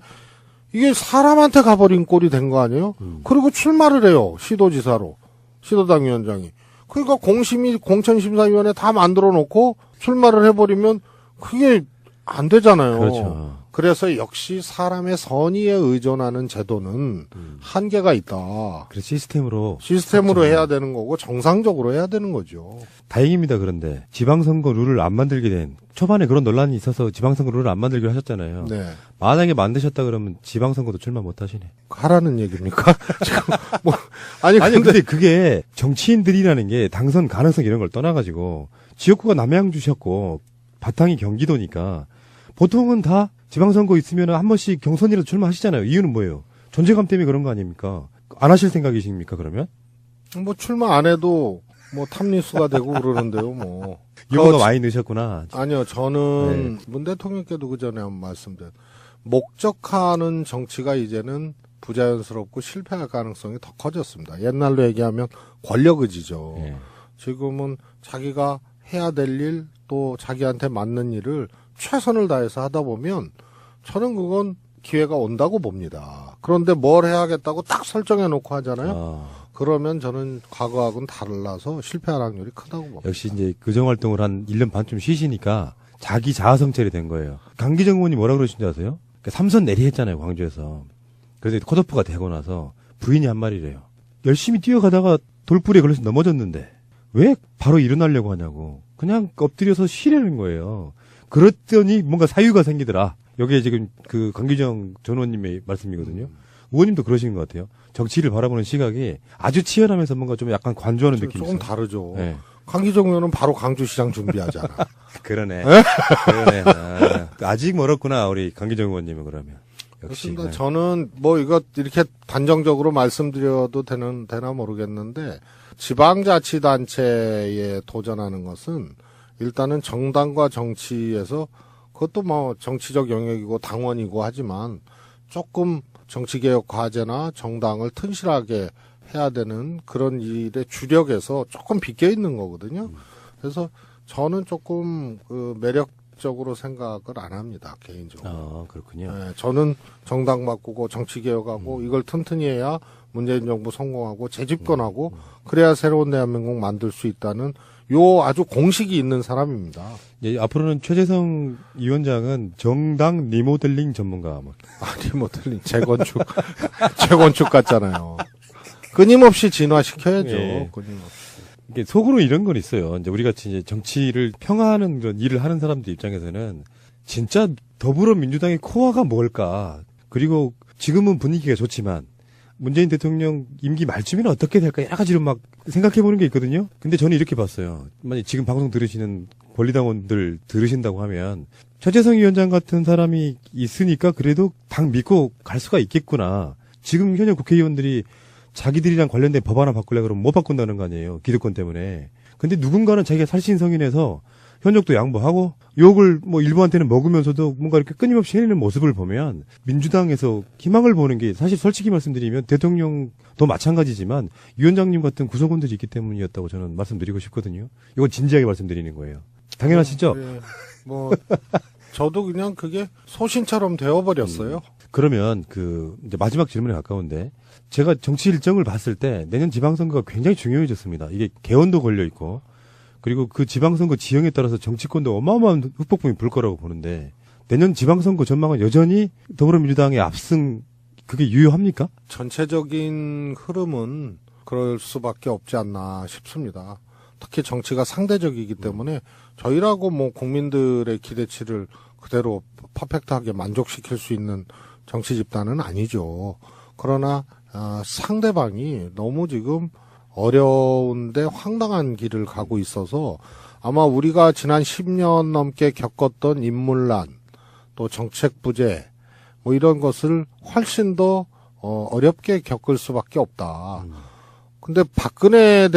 이게 사람한테 가버린 꼴이 된 거 아니에요? 그리고 출마를 해요. 시도지사로. 시도당 위원장이. 그러니까 공천심사위원회 다 만들어 놓고 출마를 해버리면 그게 안 되잖아요. 그렇죠. 그래서 역시 사람의 선의에 의존하는 제도는 한계가 있다. 그래서 시스템으로 해야 되는 거고 정상적으로 해야 되는 거죠. 다행입니다. 그런데 지방선거 룰을 안 만들게 된 초반에 그런 논란이 있어서 지방선거 룰을 안 만들기로 하셨잖아요. 네. 만약에 만드셨다 그러면 지방선거도 출마 못 하시네. 하라는 얘기입니까? 지금 뭐 아니 근데 그게 정치인들이라는 게 당선 가능성 이런 걸 떠나가지고 지역구가 남양주셨고 바탕이 경기도니까 보통은 다 지방선거 있으면 한 번씩 경선이라도 출마하시잖아요. 이유는 뭐예요? 존재감 때문에 그런 거 아닙니까? 안 하실 생각이십니까, 그러면? 뭐 출마 안 해도 뭐 탐리수가 되고 그러는데요, 뭐. 유머가 많이 넣으셨구나. 아니요, 저는 문 대통령께도 그 전에 한번 말씀드렸 목적하는 정치가 이제는 부자연스럽고 실패할 가능성이 더 커졌습니다. 옛날로 얘기하면 권력 의지죠. 네. 지금은 자기가 해야 될 일, 또 자기한테 맞는 일을 최선을 다해서 하다 보면 저는 그건 기회가 온다고 봅니다. 그런데 뭘 해야겠다고 딱 설정해 놓고 하잖아요. 그러면 저는 과거하고는 달라서 실패할 확률이 크다고 봅니다. 역시 이제 교정활동을 한 1년 반쯤 쉬시니까 자기 자아성찰이 된 거예요. 강기정 의원이 뭐라 그러신 줄 아세요? 삼선 내리했잖아요, 광주에서. 그래서 컷오프가 되고 나서 부인이 한 말이래요. 열심히 뛰어가다가 돌불에 걸려서 넘어졌는데 왜 바로 일어나려고 하냐고. 그냥 엎드려서 쉬려는 거예요. 그랬더니 뭔가 사유가 생기더라. 여기에 지금 그 강기정 전 의원님의 말씀이거든요. 의원님도 그러시는 것 같아요. 정치를 바라보는 시각이 아주 치열하면서 뭔가 좀 약간 관조하는 느낌이 조금 있어요. 다르죠. 네. 강기정 의원은 바로 강주시장 준비하잖아. 그러네. 그러네. 아직 멀었구나, 우리 강기정 의원님은 그러면. 역시. 그렇습니다. 네. 저는 뭐 이거 이렇게 단정적으로 말씀드려도 되나 모르겠는데 지방자치단체에 도전하는 것은 일단은 정당과 정치에서 그것도 뭐 정치적 영역이고 당원이고 하지만 조금 정치개혁 과제나 정당을 튼실하게 해야 되는 그런 일의 주력에서 조금 비껴 있는 거거든요. 그래서 저는 조금 그 매력적으로 생각을 안 합니다, 개인적으로. 아, 그렇군요. 네, 저는 정당 바꾸고 정치개혁하고 이걸 튼튼히 해야 문재인 정부 성공하고 재집권하고 그래야 새로운 대한민국 만들 수 있다는 요 아주 공식이 있는 사람입니다. 예, 앞으로는 최재성 위원장은 정당 리모델링 전문가. 리모델링, 재건축, 재건축 같잖아요. 끊임없이 진화시켜야죠. 예. 끊임없이. 이게 속으로 이런 건 있어요. 이제 우리 같이 이제 정치를 평화하는 그런 일을 하는 사람들 입장에서는 진짜 더불어민주당의 코어가 뭘까? 그리고 지금은 분위기가 좋지만 문재인 대통령 임기 말쯤에는 어떻게 될까 여러 가지로 막 생각해보는 게 있거든요. 근데 저는 이렇게 봤어요. 만약 지금 방송 들으시는 권리당원들 들으신다고 하면 최재성 위원장 같은 사람이 있으니까 그래도 당 믿고 갈 수가 있겠구나. 지금 현역 국회의원들이 자기들이랑 관련된 법 하나 바꾸려고 그러면 못 바꾼다는 거 아니에요. 기득권 때문에. 근데 누군가는 자기가 살신성인해서 현역도 양보하고 욕을 뭐 일부한테는 먹으면서도 뭔가 이렇게 끊임없이 해내는 모습을 보면 민주당에서 희망을 보는 게 사실 솔직히 말씀드리면 대통령도 마찬가지지만 위원장님 같은 구성원들이 있기 때문이었다고 저는 말씀드리고 싶거든요. 이건 진지하게 말씀드리는 거예요. 당연하시죠? 네, 뭐 저도 그냥 그게 소신처럼 되어버렸어요. 그러면 그 이제 마지막 질문에 가까운데 제가 정치 일정을 봤을 때 내년 지방선거가 굉장히 중요해졌습니다. 이게 개헌도 걸려 있고 그리고 그 지방선거 지형에 따라서 정치권도 어마어마한 흑폭풍이 불 거라고 보는데 내년 지방선거 전망은 여전히 더불어민주당의 압승 그게 유효합니까? 전체적인 흐름은 그럴 수밖에 없지 않나 싶습니다. 특히 정치가 상대적이기 때문에 저희라고 뭐 국민들의 기대치를 그대로 퍼펙트하게 만족시킬 수 있는 정치 집단은 아니죠. 그러나 상대방이 너무 지금 어려운데 황당한 길을 가고 있어서 아마 우리가 지난 10년 넘게 겪었던 인물난 또 정책 부재 뭐 이런 것을 훨씬 더 어렵게 겪을 수밖에 없다. 근데 박근혜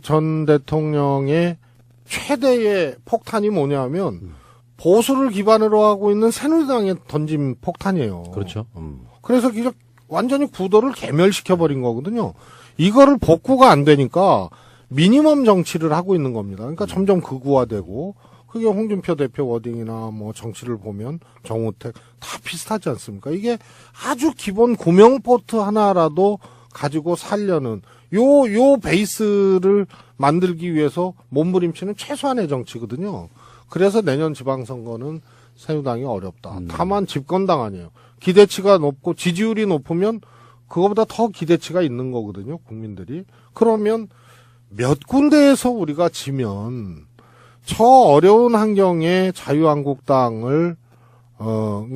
전 대통령의 최대의 폭탄이 뭐냐면 보수를 기반으로 하고 있는 새누리당에 던진 폭탄이에요. 그렇죠. 그래서 그냥 완전히 구도를 개멸시켜버린 거거든요. 이거를 복구가 안 되니까 미니멈 정치를 하고 있는 겁니다. 그러니까 점점 극우화되고 그게 홍준표 대표 워딩이나 뭐 정치를 보면 정우택 다 비슷하지 않습니까? 이게 아주 기본 구명포트 하나라도 가지고 살려는 요 베이스를 만들기 위해서 몸부림치는 최소한의 정치거든요. 그래서 내년 지방선거는 새누리당이 어렵다. 다만 집권당 아니에요. 기대치가 높고 지지율이 높으면 그거보다 더 기대치가 있는 거거든요. 국민들이. 그러면 몇 군데에서 우리가 지면 저 어려운 환경에 자유한국당을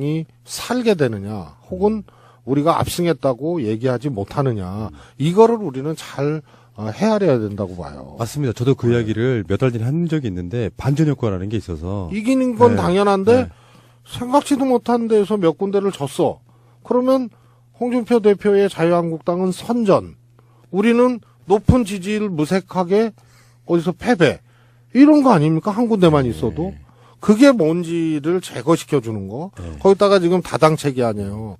이 살게 되느냐, 혹은 우리가 압승했다고 얘기하지 못하느냐, 이거를 우리는 잘 헤아려야 된다고 봐요. 맞습니다. 저도 그 이야기를 몇 달 전에 한 적이 있는데 반전 효과라는 게 있어서 이기는 건 네. 당연한데 네. 생각지도 못한 데에서 몇 군데를 졌어. 그러면 홍준표 대표의 자유한국당은 선전, 우리는 높은 지지를 무색하게 어디서 패배, 이런 거 아닙니까? 한 군데만 있어도. 그게 뭔지를 제거시켜주는 거. 네. 거기다가 지금 다당체계 아니에요.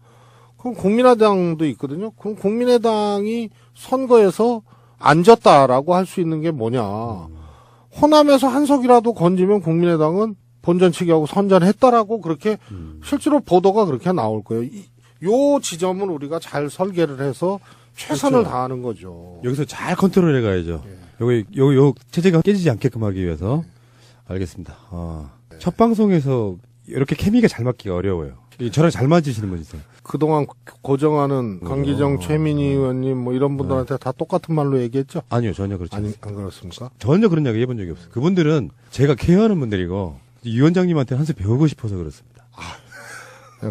그럼 국민의당도 있거든요. 그럼 국민의당이 선거에서 안 졌다라고 할 수 있는 게 뭐냐. 호남에서 한 석이라도 건지면 국민의당은 본전치기하고 선전했다라고 그렇게 실제로 보도가 그렇게 나올 거예요. 요 지점은 우리가 잘 설계를 해서 최선을 그렇죠. 다하는 거죠. 여기서 잘 컨트롤해 가야죠. 요 체제가 깨지지 않게끔 하기 위해서. 알겠습니다. 첫 방송에서 이렇게 케미가 잘 맞기가 어려워요. 저랑 잘 맞으시는 분이세요. 그동안 고정하는 강기정, 최민희 의원님 뭐 이런 분들한테 다 똑같은 말로 얘기했죠? 아니요, 전혀 그렇지 아니, 않습니다. 안 그렇습니까? 전혀 그런 이야기 해본 적이 없어요. 그분들은 제가 케어하는 분들이고 이 위원장님한테 한수 배우고 싶어서 그렇습니다.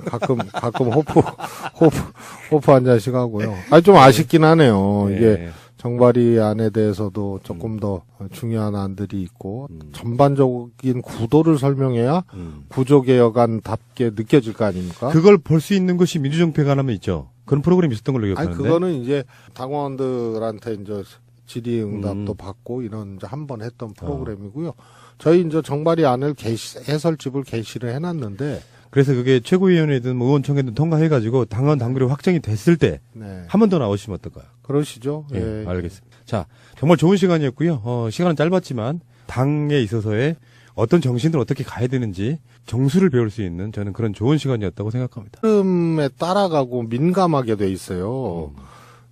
가끔 호프 한 잔씩 하고요. 아니, 좀 아쉽긴 하네요. 네. 이게 정발이 안에 대해서도 조금 더 중요한 안들이 있고, 전반적인 구도를 설명해야 구조개혁안답게 느껴질 거 아닙니까? 그걸 볼 수 있는 것이 민주정pe가 하나만 있죠. 그런 프로그램이 있었던 걸로 아니, 기억하는데. 그거는 이제 당원들한테 이제 질의응답도 받고 이런 이제 한 번 했던 프로그램이고요. 저희 이제 정발이 안을 해설집을 게시를 해놨는데, 그래서 그게 최고위원회든 뭐 의원총회든 통과해가지고 당원 당규로 확정이 됐을 때 한 번 네. 더 나오시면 어떨까요? 그러시죠? 예, 알겠습니다. 자, 정말 좋은 시간이었고요. 시간은 짧았지만 당에 있어서의 어떤 정신으로 어떻게 가야 되는지 정수를 배울 수 있는 저는 그런 좋은 시간이었다고 생각합니다. 흐름에 따라가고 민감하게 돼 있어요.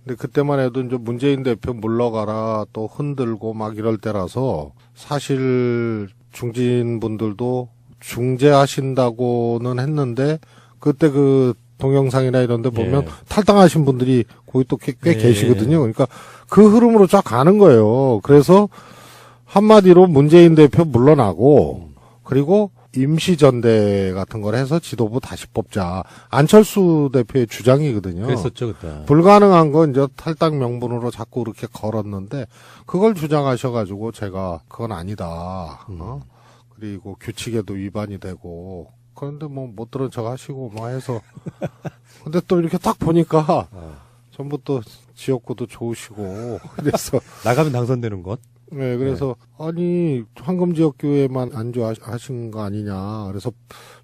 근데 그때만 해도 이제 문재인 대표 물러가라 또 흔들고 막 이럴 때라서 사실 중진 분들도 중재하신다고는 했는데 그때 그 동영상이나 이런 데 보면 예. 탈당하신 분들이 거기 또 꽤 예. 계시거든요. 그러니까 그 흐름으로 쫙 가는 거예요. 그래서 한마디로 문재인 대표 물러나고 그리고 임시전대 같은 걸 해서 지도부 다시 뽑자. 안철수 대표의 주장이거든요. 그랬었죠, 그때. 불가능한 건 이제 탈당 명분으로 자꾸 그렇게 걸었는데 그걸 주장하셔가지고 제가 그건 아니다. 그리고 규칙에도 위반이 되고 그런데 뭐 못 들은 척 하시고 뭐 해서 근데 또 이렇게 딱 보니까 전부 또 지역구도 좋으시고 그래서 나가면 당선되는 것. 네, 그래서 아니 황금지역교회만 안주하신 거 아니냐. 그래서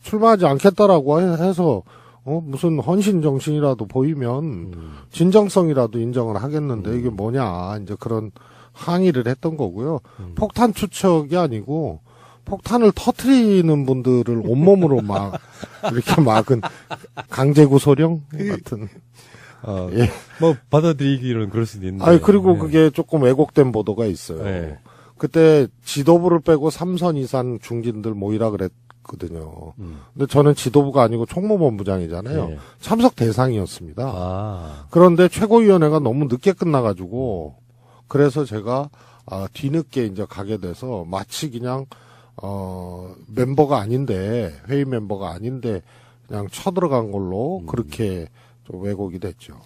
출마하지 않겠다라고 해서 무슨 헌신 정신이라도 보이면 진정성이라도 인정을 하겠는데 이게 뭐냐 이제 그런 항의를 했던 거고요. 폭탄 추척이 아니고 폭탄을 터트리는 분들을 온몸으로 막 이렇게 막은 강제구소령 같은. 예. 뭐 받아들이기로는 그럴 수도 있는데. 아니 그리고 네. 그게 조금 왜곡된 보도가 있어요. 네. 그때 지도부를 빼고 3선 이상 중진들 모이라 그랬거든요. 근데 저는 지도부가 아니고 총무본부장이잖아요. 네. 참석 대상이었습니다. 아. 그런데 최고위원회가 너무 늦게 끝나가지고 그래서 제가 뒤늦게 이제 가게 돼서 마치 그냥 멤버가 아닌데 회의 멤버가 아닌데 그냥 쳐들어간 걸로 그렇게 좀 왜곡이 됐죠.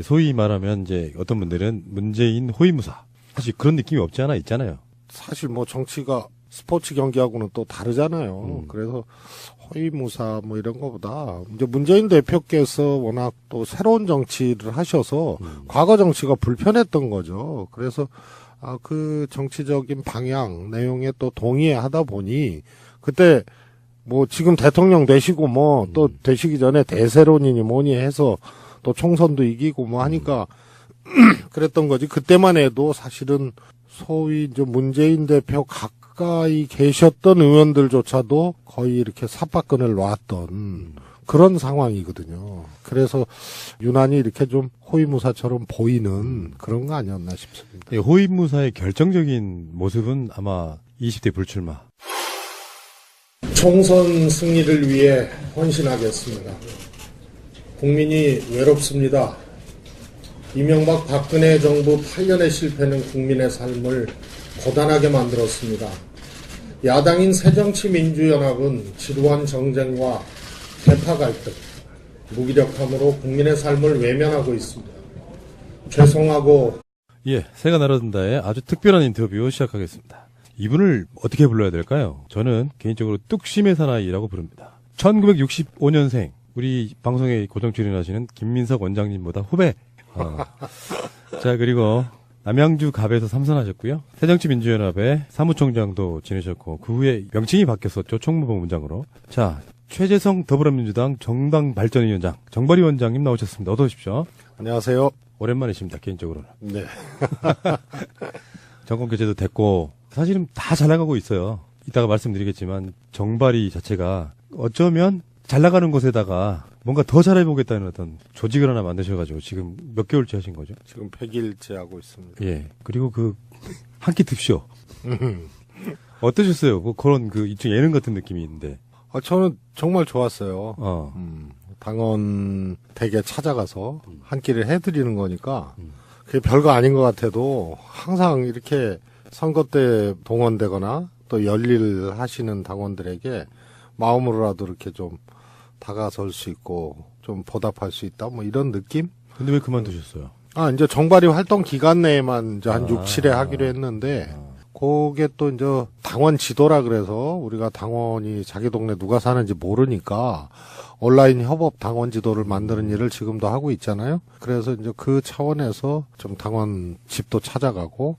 소위 말하면 이제 어떤 분들은 문재인 호위무사. 사실 그런 느낌이 없지 않아 있잖아요. 사실 뭐 정치가 스포츠 경기하고는 또 다르잖아요. 그래서 호위무사 뭐 이런 거보다 이제 문재인 대표께서 워낙 또 새로운 정치를 하셔서 과거 정치가 불편했던 거죠. 그래서 그 정치적인 방향 내용에 또 동의하다 보니 그때 뭐 지금 대통령 되시고 뭐 또 되시기 전에 대세론이니 뭐니 해서 또 총선도 이기고 뭐 하니까 그랬던 거지. 그때만 해도 사실은 소위 이제 문재인 대표 가까이 계셨던 의원들조차도 거의 이렇게 삽박근을 놨던 그런 상황이거든요. 그래서 유난히 이렇게 좀 호위무사처럼 보이는 그런 거 아니었나 싶습니다. 호위무사의 결정적인 모습은 아마 20대 불출마. 총선 승리를 위해 헌신하겠습니다. 국민이 외롭습니다. 이명박 박근혜 정부 8년의 실패는 국민의 삶을 고단하게 만들었습니다. 야당인 새정치민주연합은 지루한 정쟁과 대파 갈등, 무기력함으로 국민의 삶을 외면하고 있습니다. 죄송하고 예, 새가 날아든다의 아주 특별한 인터뷰 시작하겠습니다. 이분을 어떻게 불러야 될까요? 저는 개인적으로 뚝심의 사나이라고 부릅니다. 1965년생, 우리 방송에 고정 출연하시는 김민석 원장님보다 후배. 자, 그리고 남양주 갑에서 삼선하셨고요. 새정치민주연합의 사무총장도 지내셨고, 그 후에 명칭이 바뀌었었죠. 총무본부장으로. 자, 최재성 더불어민주당 정당발전위원장, 정발위 원장님 나오셨습니다. 어서 오십시오. 안녕하세요. 오랜만이십니다, 개인적으로는. 네. 정권 교체도 됐고, 사실은 다 잘 나가고 있어요. 이따가 말씀드리겠지만, 정발위 자체가 어쩌면 잘 나가는 곳에다가 뭔가 더 잘해보겠다는 어떤 조직을 하나 만드셔가지고 지금 몇 개월째 하신 거죠? 지금 100일째 하고 있습니다. 예. 그리고 한 끼 득쇼. 어떠셨어요? 그런 이쪽 예능 같은 느낌이 있는데. 저는 정말 좋았어요. 당원 댁에 찾아가서 한 끼를 해드리는 거니까 그게 별거 아닌 것 같아도 항상 이렇게 선거 때 동원되거나 또 열일 하시는 당원들에게 마음으로라도 이렇게 좀 다가설 수 있고 좀 보답할 수 있다 뭐 이런 느낌? 근데 왜 그만두셨어요? 이제 정발위 활동 기간 내에만 이제 한 6, 7회 하기로 했는데 그게 또 이제 당원 지도라 그래서 우리가 당원이 자기 동네 누가 사는지 모르니까 온라인 협업 당원 지도를 만드는 일을 지금도 하고 있잖아요. 그래서 이제 그 차원에서 좀 당원 집도 찾아가고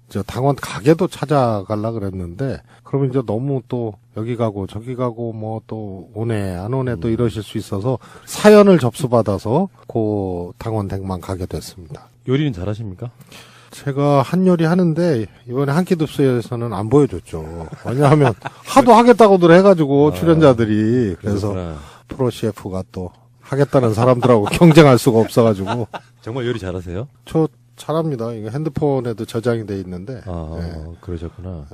이제 당원 가게도 찾아가려 그랬는데 그러면 이제 너무 또 여기 가고 저기 가고 뭐 또 오네 안 오네 또 이러실 수 있어서 사연을 접수받아서 그 당원 댁만 가게 됐습니다. 요리는 잘하십니까? 제가 한 요리 하는데 이번에 한 끼 둡스에서는 안 보여줬죠. 왜냐하면 하도 하겠다고들 해가지고 출연자들이 그래서 그렇구나. 프로 셰프가 또 하겠다는 사람들하고 경쟁할 수가 없어가지고 정말 요리 잘하세요? 저 잘합니다. 이거 핸드폰에도 저장이 돼 있는데. 네. 그러셨구나.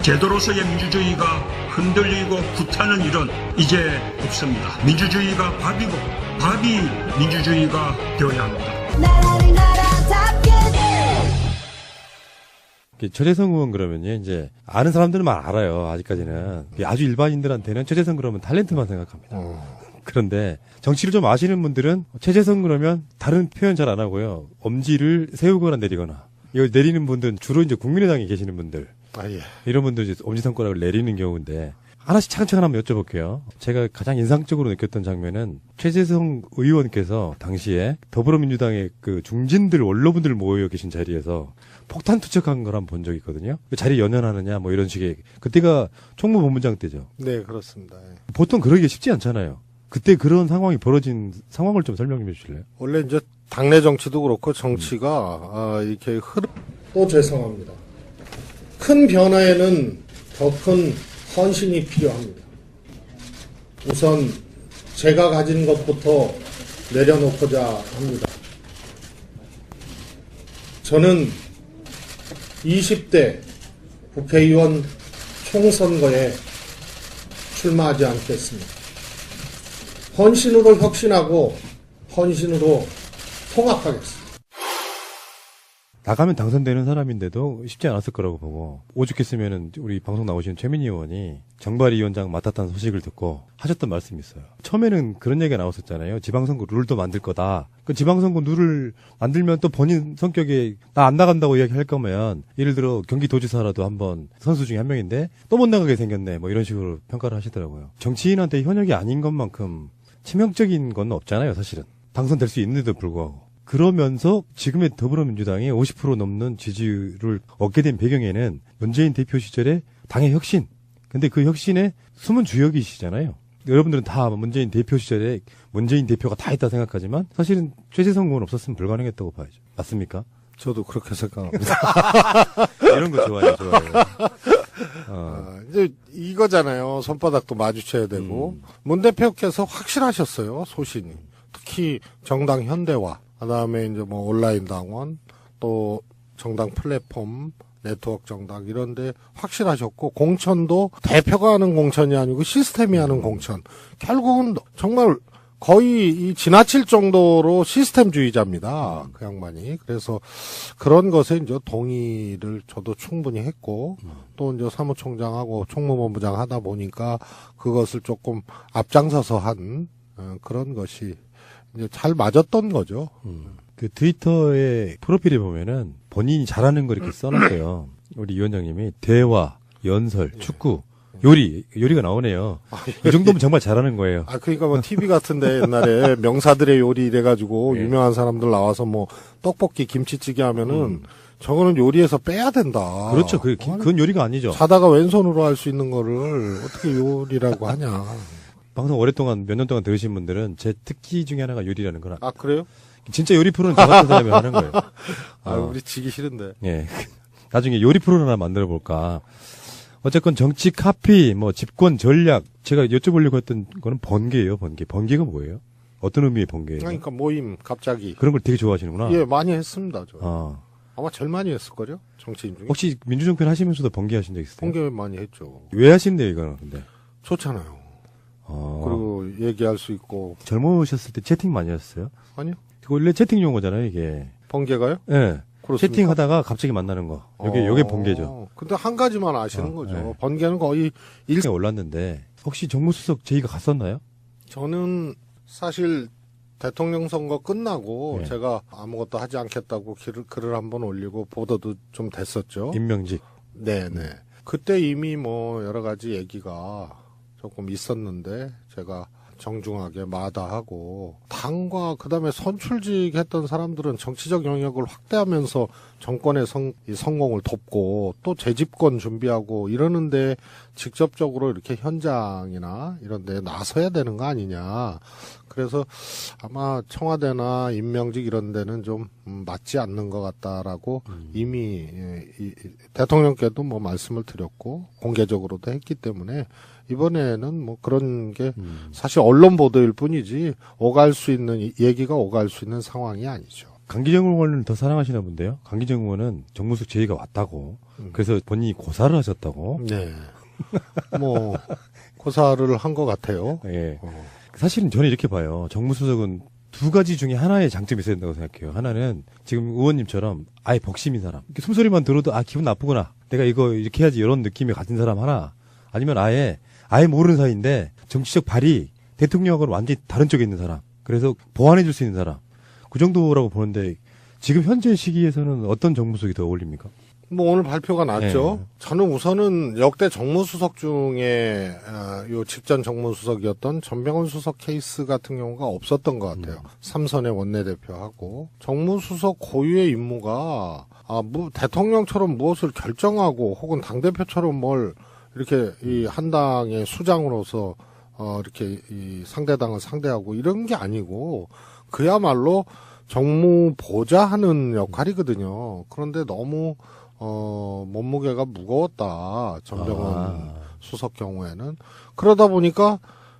제도로서의 민주주의가 흔들리고 구타는 일은 이제 없습니다. 민주주의가 밥이고 밥이 민주주의가 되어야 합니다. 나라를 나라답게 최재성 의원 그러면요, 이제, 아는 사람들만 알아요, 아직까지는. 아주 일반인들한테는 최재성 그러면 탤런트만 생각합니다. 그런데, 정치를 좀 아시는 분들은, 최재성 그러면 다른 표현 잘 안 하고요, 엄지를 세우거나 내리거나, 이걸 내리는 분들은 주로 이제 국민의당에 계시는 분들, 예. 이런 분들 이제 엄지손가락을 내리는 경우인데, 하나씩 차근차근 한번 여쭤볼게요. 제가 가장 인상적으로 느꼈던 장면은 최재성 의원께서 당시에 더불어민주당의 중진들, 원로분들 모여 계신 자리에서 폭탄 투척한 걸 한번 본 적이 있거든요. 그 자리 연연하느냐 뭐 이런 식의, 그때가 총무본부장 때죠. 네, 그렇습니다. 예. 보통 그러기가 쉽지 않잖아요. 그때 그런 상황이 벌어진 상황을 좀 설명해 주실래요? 원래 이제 당내 정치도 그렇고 정치가 이렇게 또 죄송합니다. 큰 변화에는 더 큰 헌신이 필요합니다. 우선 제가 가진 것부터 내려놓고자 합니다. 저는 20대 국회의원 총선거에 출마하지 않겠습니다. 헌신으로 혁신하고 헌신으로 통합하겠습니다. 나가면 당선되는 사람인데도 쉽지 않았을 거라고 보고, 오죽했으면은 우리 방송 나오신 최민희 의원이 정발위 위원장 맡았다는 소식을 듣고 하셨던 말씀이 있어요. 처음에는 그런 얘기가 나왔었잖아요. 지방선거 룰도 만들 거다. 그 지방선거 룰을 만들면 또 본인 성격에 나 안 나간다고 이야기할 거면, 예를 들어 경기도지사라도 한번 선수 중에 한 명인데 또 못 나가게 생겼네, 뭐 이런 식으로 평가를 하시더라고요. 정치인한테 현역이 아닌 것만큼 치명적인 건 없잖아요, 사실은. 당선될 수 있는데도 불구하고. 그러면서 지금의 더불어민주당이 50% 넘는 지지율을 얻게 된 배경에는 문재인 대표 시절에 당의 혁신. 근데 그 혁신의 숨은 주역이시잖아요. 여러분들은 다 문재인 대표 시절에 문재인 대표가 다 했다 생각하지만 사실은 최재성 의원 없었으면 불가능했다고 봐야죠. 맞습니까? 저도 그렇게 생각합니다. 이런 거 좋아요. 이제 이거잖아요. 손바닥도 마주쳐야 되고. 문 대표께서 확실하셨어요. 소신이. 특히 정당 현대화. 그다음에 이제 뭐 온라인 당원, 또 정당 플랫폼, 네트워크 정당 이런데 확실하셨고 공천도 대표가 하는 공천이 아니고 시스템이 하는 공천. 결국은 정말 거의 이 지나칠 정도로 시스템주의자입니다. 그 양반이. 그래서 그런 것에 이제 동의를 저도 충분히 했고 또 이제 사무총장하고 총무본부장 하다 보니까 그것을 조금 앞장서서 한 그런 것이 이제 잘 맞았던 거죠. 그 트위터의 프로필에 보면은 본인이 잘하는 거 이렇게 써놨어요. 우리 위원장님이 대화, 연설, 축구, 요리가 나오네요. 이 정도면 정말 잘하는 거예요. 그러니까 뭐 TV 같은데 옛날에 명사들의 요리 이래가지고 예. 유명한 사람들 나와서 뭐 떡볶이, 김치찌개 하면은 저거는 요리에서 빼야 된다. 그렇죠. 그건 요리가 아니죠. 자다가 왼손으로 할 수 있는 거를 어떻게 요리라고 하냐. 방송 오랫동안 몇 년 동안 들으신 분들은 제 특기 중에 하나가 요리라는 거라. 그래요? 진짜 요리 프로는 저 같은 사람이 하는 거예요. 우리 지기 싫은데. 예. 나중에 요리 프로를 하나 만들어 볼까. 어쨌건 정치 카피, 뭐 집권 전략, 제가 여쭤보려고 했던 거는 번개예요, 번개. 번개가 뭐예요? 어떤 의미의 번개예요? 그러니까 모임 갑자기. 그런 걸 되게 좋아하시는구나. 예, 많이 했습니다. 저. 아마 제일 많이 했을걸요? 정치인 중에. 혹시 민주정편 하시면서도 번개 하신 적 있으세요? 번개 많이 했죠. 왜 하신대요, 이거는 근데? 좋잖아요. 그리고 얘기할 수 있고. 젊으셨을 때 채팅 많이 하셨어요? 아니요. 그거 원래 채팅 용어잖아요, 이게. 번개가요? 예. 네. 그렇습니까? 채팅하다가 갑자기 만나는 거. 요게 번개죠. 근데 한 가지만 아시는 거죠. 네. 번개는 거의 올랐는데 혹시 정무수석 제의가 갔었나요? 저는 사실 대통령 선거 끝나고 네. 제가 아무것도 하지 않겠다고 글을 한번 올리고 보도도 좀 됐었죠. 임명직. 네네. 그때 이미 뭐 여러 가지 얘기가 조금 있었는데 제가 정중하게 마다하고 당과 그다음에 선출직 했던 사람들은 정치적 영역을 확대하면서 정권의 성공을 돕고 또 재집권 준비하고 이러는데 직접적으로 이렇게 현장이나 이런 데 나서야 되는 거 아니냐. 그래서 아마 청와대나 임명직 이런 데는 좀 맞지 않는 것 같다라고 이미 대통령께도 뭐 말씀을 드렸고 공개적으로도 했기 때문에 이번에는 뭐 그런 게 사실 언론 보도일 뿐이지 얘기가 오갈 수 있는 상황이 아니죠. 강기정 의원을 더 사랑하시나 본데요. 강기정 의원은 정무수석 제의가 왔다고. 그래서 본인이 고사를 하셨다고. 네. 뭐 고사를 한 것 같아요. 예. 사실은 저는 이렇게 봐요. 정무수석은 두 가지 중에 하나의 장점이 있어야 된다고 생각해요. 하나는 지금 의원님처럼 아예 복심인 사람. 이렇게 숨소리만 들어도 기분 나쁘구나. 내가 이거 이렇게 해야지 이런 느낌이 가진 사람 하나. 아니면 아예 모르는 사이인데 정치적 발이 대통령하고는 완전히 다른 쪽에 있는 사람. 그래서 보완해 줄 수 있는 사람. 그 정도라고 보는데 지금 현재 시기에서는 어떤 정무수석이 더 어울립니까? 뭐 오늘 발표가 났죠. 네. 저는 우선은 역대 정무수석 중에 요 직전 정무수석이었던 전병헌 수석 케이스 같은 경우가 없었던 것 같아요. 삼선의 원내대표하고 정무수석 고유의 임무가 대통령처럼 무엇을 결정하고 혹은 당대표처럼 뭘 이렇게 이 한 당의 수장으로서 이렇게 이 상대당을 상대하고 이런 게 아니고 그야말로 정무 보좌하는 역할이거든요. 그런데 너무 몸무게가 무거웠다. 전병헌 수석 경우에는. 그러다 보니까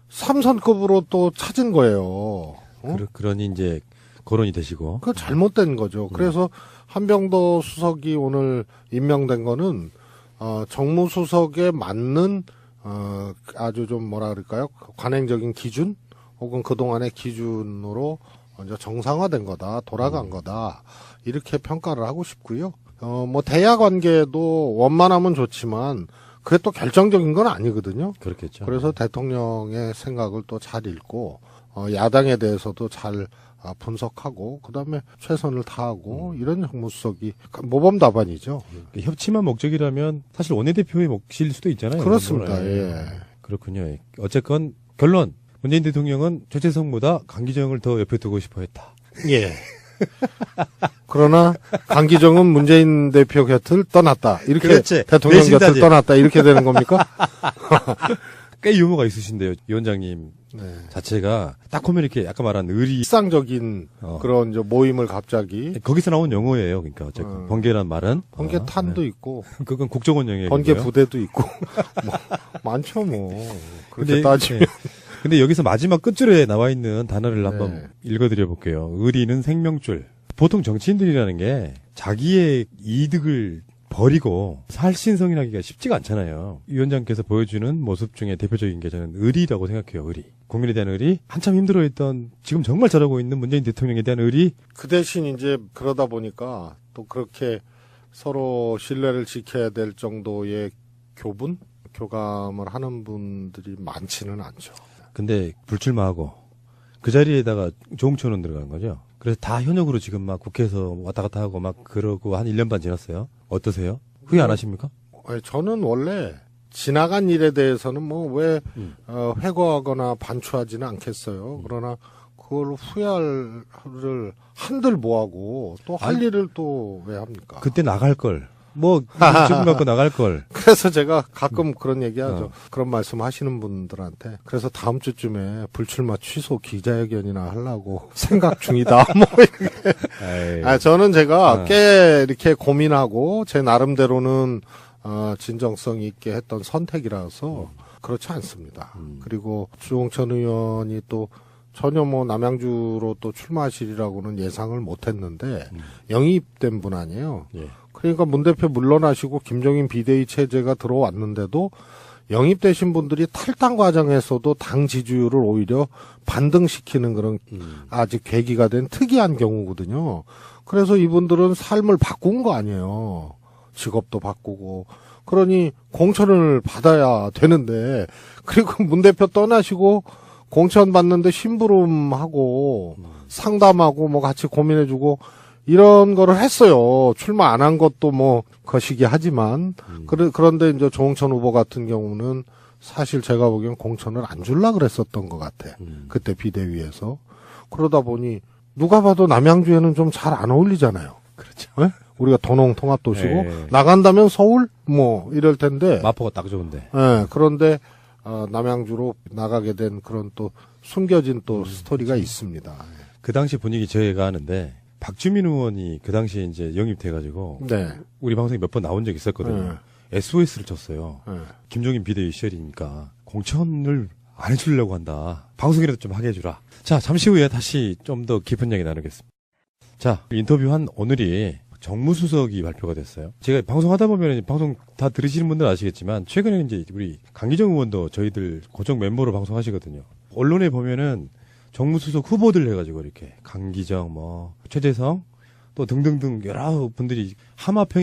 3선급으로 또 찾은 거예요. 그러니 이제 거론이 되시고. 그 잘못된 거죠. 그래서 한병도 수석이 오늘 임명된 거는 정무수석에 맞는 아주 좀 뭐라 그럴까요? 관행적인 기준 혹은 그동안의 기준으로 이제 정상화된 거다. 돌아간 거다. 이렇게 평가를 하고 싶고요. 뭐 대야 관계도 원만하면 좋지만 그게 또 결정적인 건 아니거든요. 그렇겠죠. 그래서 대통령의 생각을 또 잘 읽고 야당에 대해서도 잘 분석하고 그다음에 최선을 다하고 이런 정무수석이 모범답안이죠. 협치만 목적이라면 사실 원내대표의 몫일 수도 있잖아요. 그렇습니다. 예. 예. 그렇군요. 어쨌건 결론 문재인 대통령은 최재성보다 강기정을 더 옆에 두고 싶어 했다. 예. 그러나 강기정은 문재인 대표 곁을 떠났다. 이렇게 그렇지. 대통령 내신다지. 곁을 떠났다. 이렇게 되는 겁니까? 꽤 유머가 있으신데요. 위원장님 네. 자체가 딱 보면 이렇게 아까 말한 의리 일상적인 그런 이제 모임을 갑자기 거기서 나온 영어예요. 그러니까 어쨌건 번개란 말은 번개탄도 있고 그건 국정원 영역이고요. 번개 부대도 있고 뭐, 많죠 뭐. 그렇게 근데, 따지면. 근데 여기서 마지막 끝줄에 나와 있는 단어를 한번 읽어드려 볼게요. 의리는 생명줄. 보통 정치인들이라는 게 자기의 이득을 버리고 살신성인하기가 쉽지가 않잖아요. 위원장께서 보여주는 모습 중에 대표적인 게 저는 의리라고 생각해요. 의리. 국민에 대한 의리, 한참 힘들어했던 지금 정말 잘하고 있는 문재인 대통령에 대한 의리. 그 대신 이제 그러다 보니까 또 그렇게 서로 신뢰를 지켜야 될 정도의 교감을 하는 분들이 많지는 않죠. 근데 불출마하고 그 자리에다가 조홍천은 들어간 거죠. 그래서 다 현역으로 지금 막 국회에서 왔다 갔다 하고 막 그러고 한 1년 반 지났어요. 어떠세요? 후회 안 하십니까? 아니, 저는 원래 지나간 일에 대해서는 뭐 왜 회고하거나 반추하지는 않겠어요. 그러나 그걸 후회를 한들 뭐하고 또 할 일을 또 왜 합니까? 그때 나갈 걸. 뭐 지금 갖고 나갈 걸. 그래서 제가 가끔 그런 얘기하죠. 그런 말씀 하시는 분들한테. 그래서 다음 주쯤에 불출마 취소 기자회견이나 하려고 생각 중이다. 뭐 이렇게. 저는 제가 꽤 이렇게 고민하고 제 나름대로는 진정성 있게 했던 선택이라서 그렇지 않습니다. 그리고 주홍천 의원이 또 전혀 뭐 남양주로 또 출마하시리라고는 예상을 못했는데 영입된 분 아니에요. 예. 그러니까 문 대표 물러나시고 김종인 비대위 체제가 들어왔는데도 영입되신 분들이 탈당 과정에서도 당 지지율을 오히려 반등시키는 그런 아직 계기가 된 특이한 경우거든요. 그래서 이분들은 삶을 바꾼 거 아니에요. 직업도 바꾸고. 그러니 공천을 받아야 되는데, 그리고 문 대표 떠나시고 공천 받는데 심부름하고 상담하고 뭐 같이 고민해주고 이런 거를 했어요. 출마 안 한 것도 뭐 거시기 하지만 그런데 이제 조홍천 후보 같은 경우는 사실 제가 보기엔 공천을 안 줄라 그랬었던 것 같아. 그때 비대위에서. 그러다 보니 누가 봐도 남양주에는 좀 잘 안 어울리잖아요. 그렇죠. 네? 우리가 도농 통합도시고 네. 나간다면 서울 뭐 이럴 텐데. 마포가 딱 좋은데. 네, 그런데 남양주로 나가게 된 그런 또 숨겨진 또 스토리가 있습니다. 그 당시 분위기 제가 아는데 박주민 의원이 그 당시에 이제 영입돼가지고 네. 우리 방송에 몇 번 나온 적 있었거든요. SOS를 쳤어요. 네. 김종인 비대위 시절이니까 공천을 안 해주려고 한다. 방송이라도 좀 하게 해주라. 자, 잠시 후에 다시 좀 더 깊은 이야기 나누겠습니다. 자, 인터뷰한 오늘이 정무수석이 발표가 됐어요. 제가 방송하다 보면 방송 다 들으시는 분들 아시겠지만 최근에 이제 우리 강기정 의원도 저희들 고정 멤버로 방송하시거든요. 언론에 보면은 정무수석 후보들 해가지고 이렇게 강기정, 뭐 최재성 또 등등등 여러 분들이 하마평